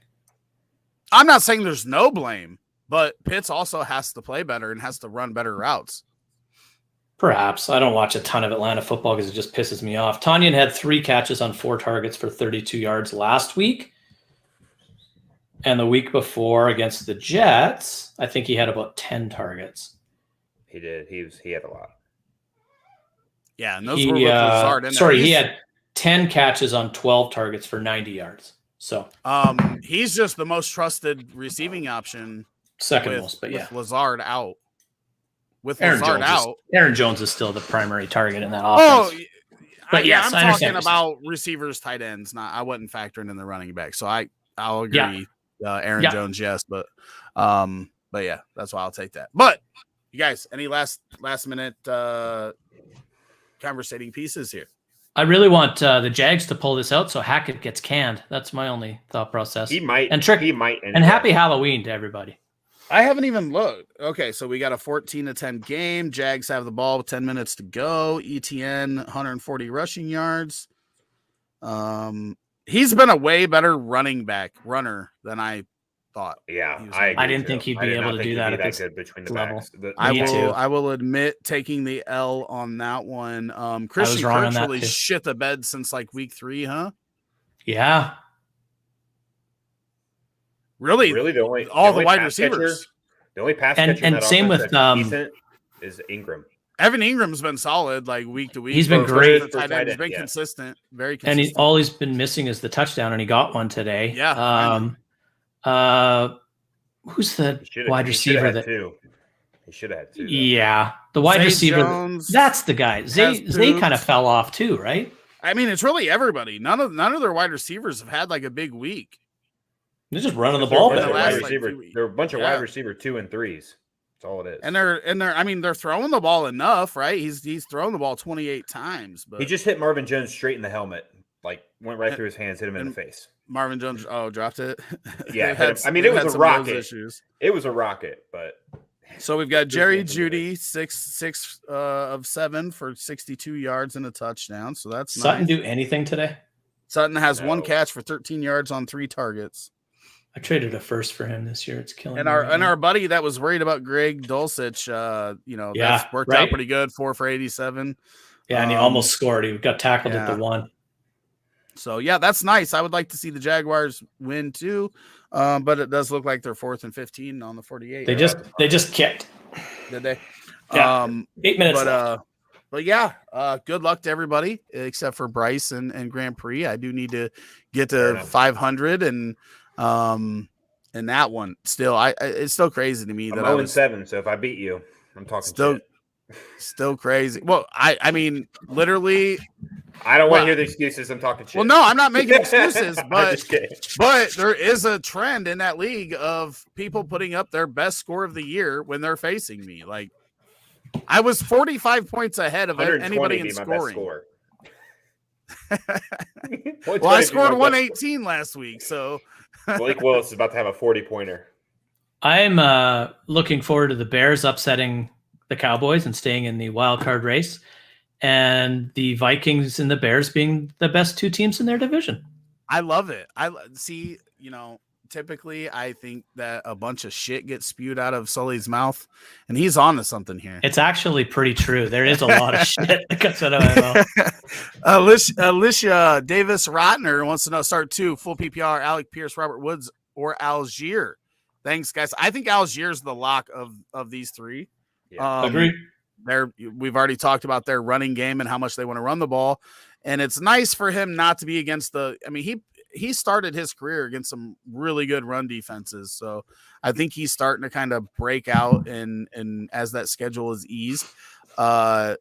I'm not saying there's no blame, but Pitts also has to play better and has to run better routes. Perhaps. I don't watch a ton of Atlanta football because it just pisses me off. Tanyan had 3 catches on 4 targets for 32 yards last week. And the week before against the Jets, I think he had about 10 targets. He did. He had a lot. Yeah, and those were with Lazard. He had 10 catches on 12 targets for 90 yards. So he's just the most trusted receiving option. Second most, but with Lazard out. With Aaron Jones is still the primary target in that offense. But I'm talking about receivers, tight ends. I wasn't factoring in the running back. So I'll agree. Yeah. Aaron Jones, yes, but yeah, that's why I'll take that. But you guys, any last minute conversating pieces here? I really want the Jags to pull this out so Hackett gets canned. That's my only thought process. He might. And happy Halloween to everybody. I haven't even looked. Okay, so we got a 14-10 game. Jags have the ball with 10 minutes to go. ETN, 140 rushing yards. He's been a way better runner than I thought. Yeah, I didn't think he'd be able to do that at this between the level. backs. I will admit taking the L on that one. Christian Kirk's really shit the bed since like week 3, huh? Yeah. Really, the wide receivers. The only pass catcher and same with is Ingram. Evan Ingram's been solid, like week to week. He's been great. He's been consistent, very consistent. And all he's been missing is the touchdown, and he got one today. Yeah. Who's the wide receiver that? He should have had 2. Yeah, the wide receiver. Jones, that's the guy. Zay kind of fell off too, right? I mean, it's really everybody. None of their wide receivers have had like a big week. They're just running the ball. They're a bunch of wide receiver 2 and 3s. That's all it is. And they're throwing the ball enough, right? He's thrown the ball 28 times, but he just hit Marvin Jones straight in the helmet, like went right through his hands, hit him in the face. Marvin Jones, dropped it. Yeah, it was a rocket. It was a rocket, but so we've got Jerry Jeudy, 6 of 7 for 62 yards and a touchdown. So that's Sutton nice. Do anything today? Sutton has 1 catch for 13 yards on 3 targets. I traded a first for him this year. It's killing and me. Our buddy that was worried about Greg Dulcich, that's worked out pretty good. 4 for 87. Yeah, and he almost scored. He got tackled at the 1. So yeah, that's nice. I would like to see the Jaguars win too, but it does look like they're 4th and 15 on the 48. They just kicked. Did they? Yeah. 8 minutes left. But yeah, good luck to everybody except for Bryce and Grand Prix. I do need to get to 500 and that one still. It's still crazy to me that I'm 0-7. So if I beat you, I'm talking still crazy. Well, I mean, literally. I don't want to hear the excuses. I'm talking shit. Well, no, I'm not making excuses, but there is a trend in that league of people putting up their best score of the year when they're facing me. Like, I was 45 points ahead of anybody in scoring. Well, I scored 118 last week, so Blake Willis is about to have a 40-pointer. I'm looking forward to the Bears upsetting the Cowboys and staying in the wild card race. and the Vikings and the Bears being the best 2 teams in their division. I love it. I see, typically I think that a bunch of shit gets spewed out of Sully's mouth, and he's on to something here. It's actually pretty true. There is a lot of shit that comes out of my mouth. Alicia Davis Rotner wants to know, start 2, full PPR, Alec Pierce, Robert Woods, or Algier. Thanks, guys. I think Algier's the lock of these 3. Yeah. Agree. We've already talked about their running game and how much they want to run the ball. And it's nice for him not to be against he started his career against some really good run defenses. So I think he's starting to kind of break out and as that schedule is eased. Probably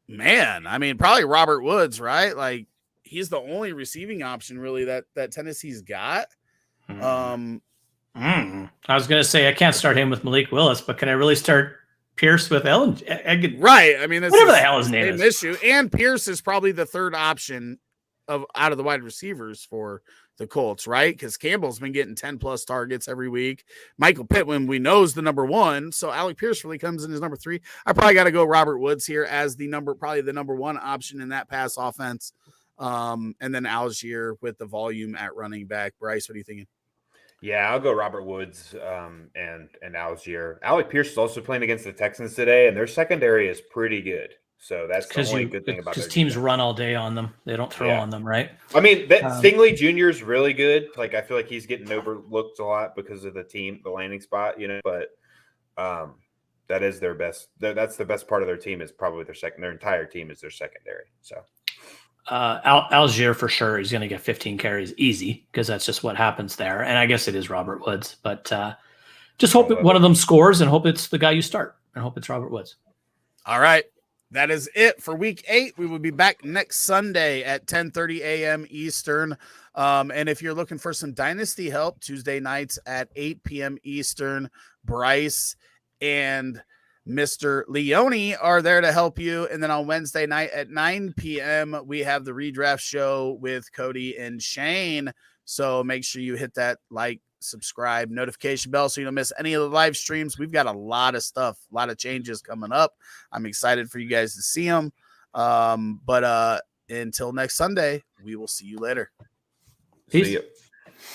Robert Woods, right? Like, he's the only receiving option really that Tennessee's got. I was going to say I can't start him with Malik Willis, but can I really start Pierce with Ellen? Right. I mean, that's whatever the hell his name is. Issue. And Pierce is probably the third option out of the wide receivers for the Colts, right? Because Campbell's been getting 10+ targets every week. Michael Pittman, we know, is the number 1. So Alec Pierce really comes in as number 3. I probably got to go Robert Woods here as probably the number 1 option in that pass offense. And then Algier with the volume at running back. Bryce, what are you thinking? Yeah, I'll go Robert Woods and Algier. Alec Pierce is also playing against the Texans today, and their secondary is pretty good. So that's the only good thing about it. Because teams run all day on them. They don't throw on them, right? I mean, Stingley Jr. is really good. Like, I feel like he's getting overlooked a lot because of the landing spot, but that is their best. That's the best part of their team is probably their entire team is their secondary. So Algier for sure. He's going to get 15 carries easy because that's just what happens there. And I guess it is Robert Woods, but just hope one of them scores and hope it's the guy you start and hope it's Robert Woods. All right. That is it for week 8. We will be back next Sunday at 10:30 a.m. Eastern. And if you're looking for some dynasty help, Tuesday nights at 8 p.m. Eastern, Bryce and Mr. Leone are there to help you. And then on Wednesday night at 9 p.m., we have the redraft show with Cody and Shane. So make sure you hit that subscribe, notification bell so you don't miss any of the live streams. We've got a lot of stuff, a lot of changes coming up. I'm excited for you guys to see them. But until next Sunday, we will see you later. Peace. See ya.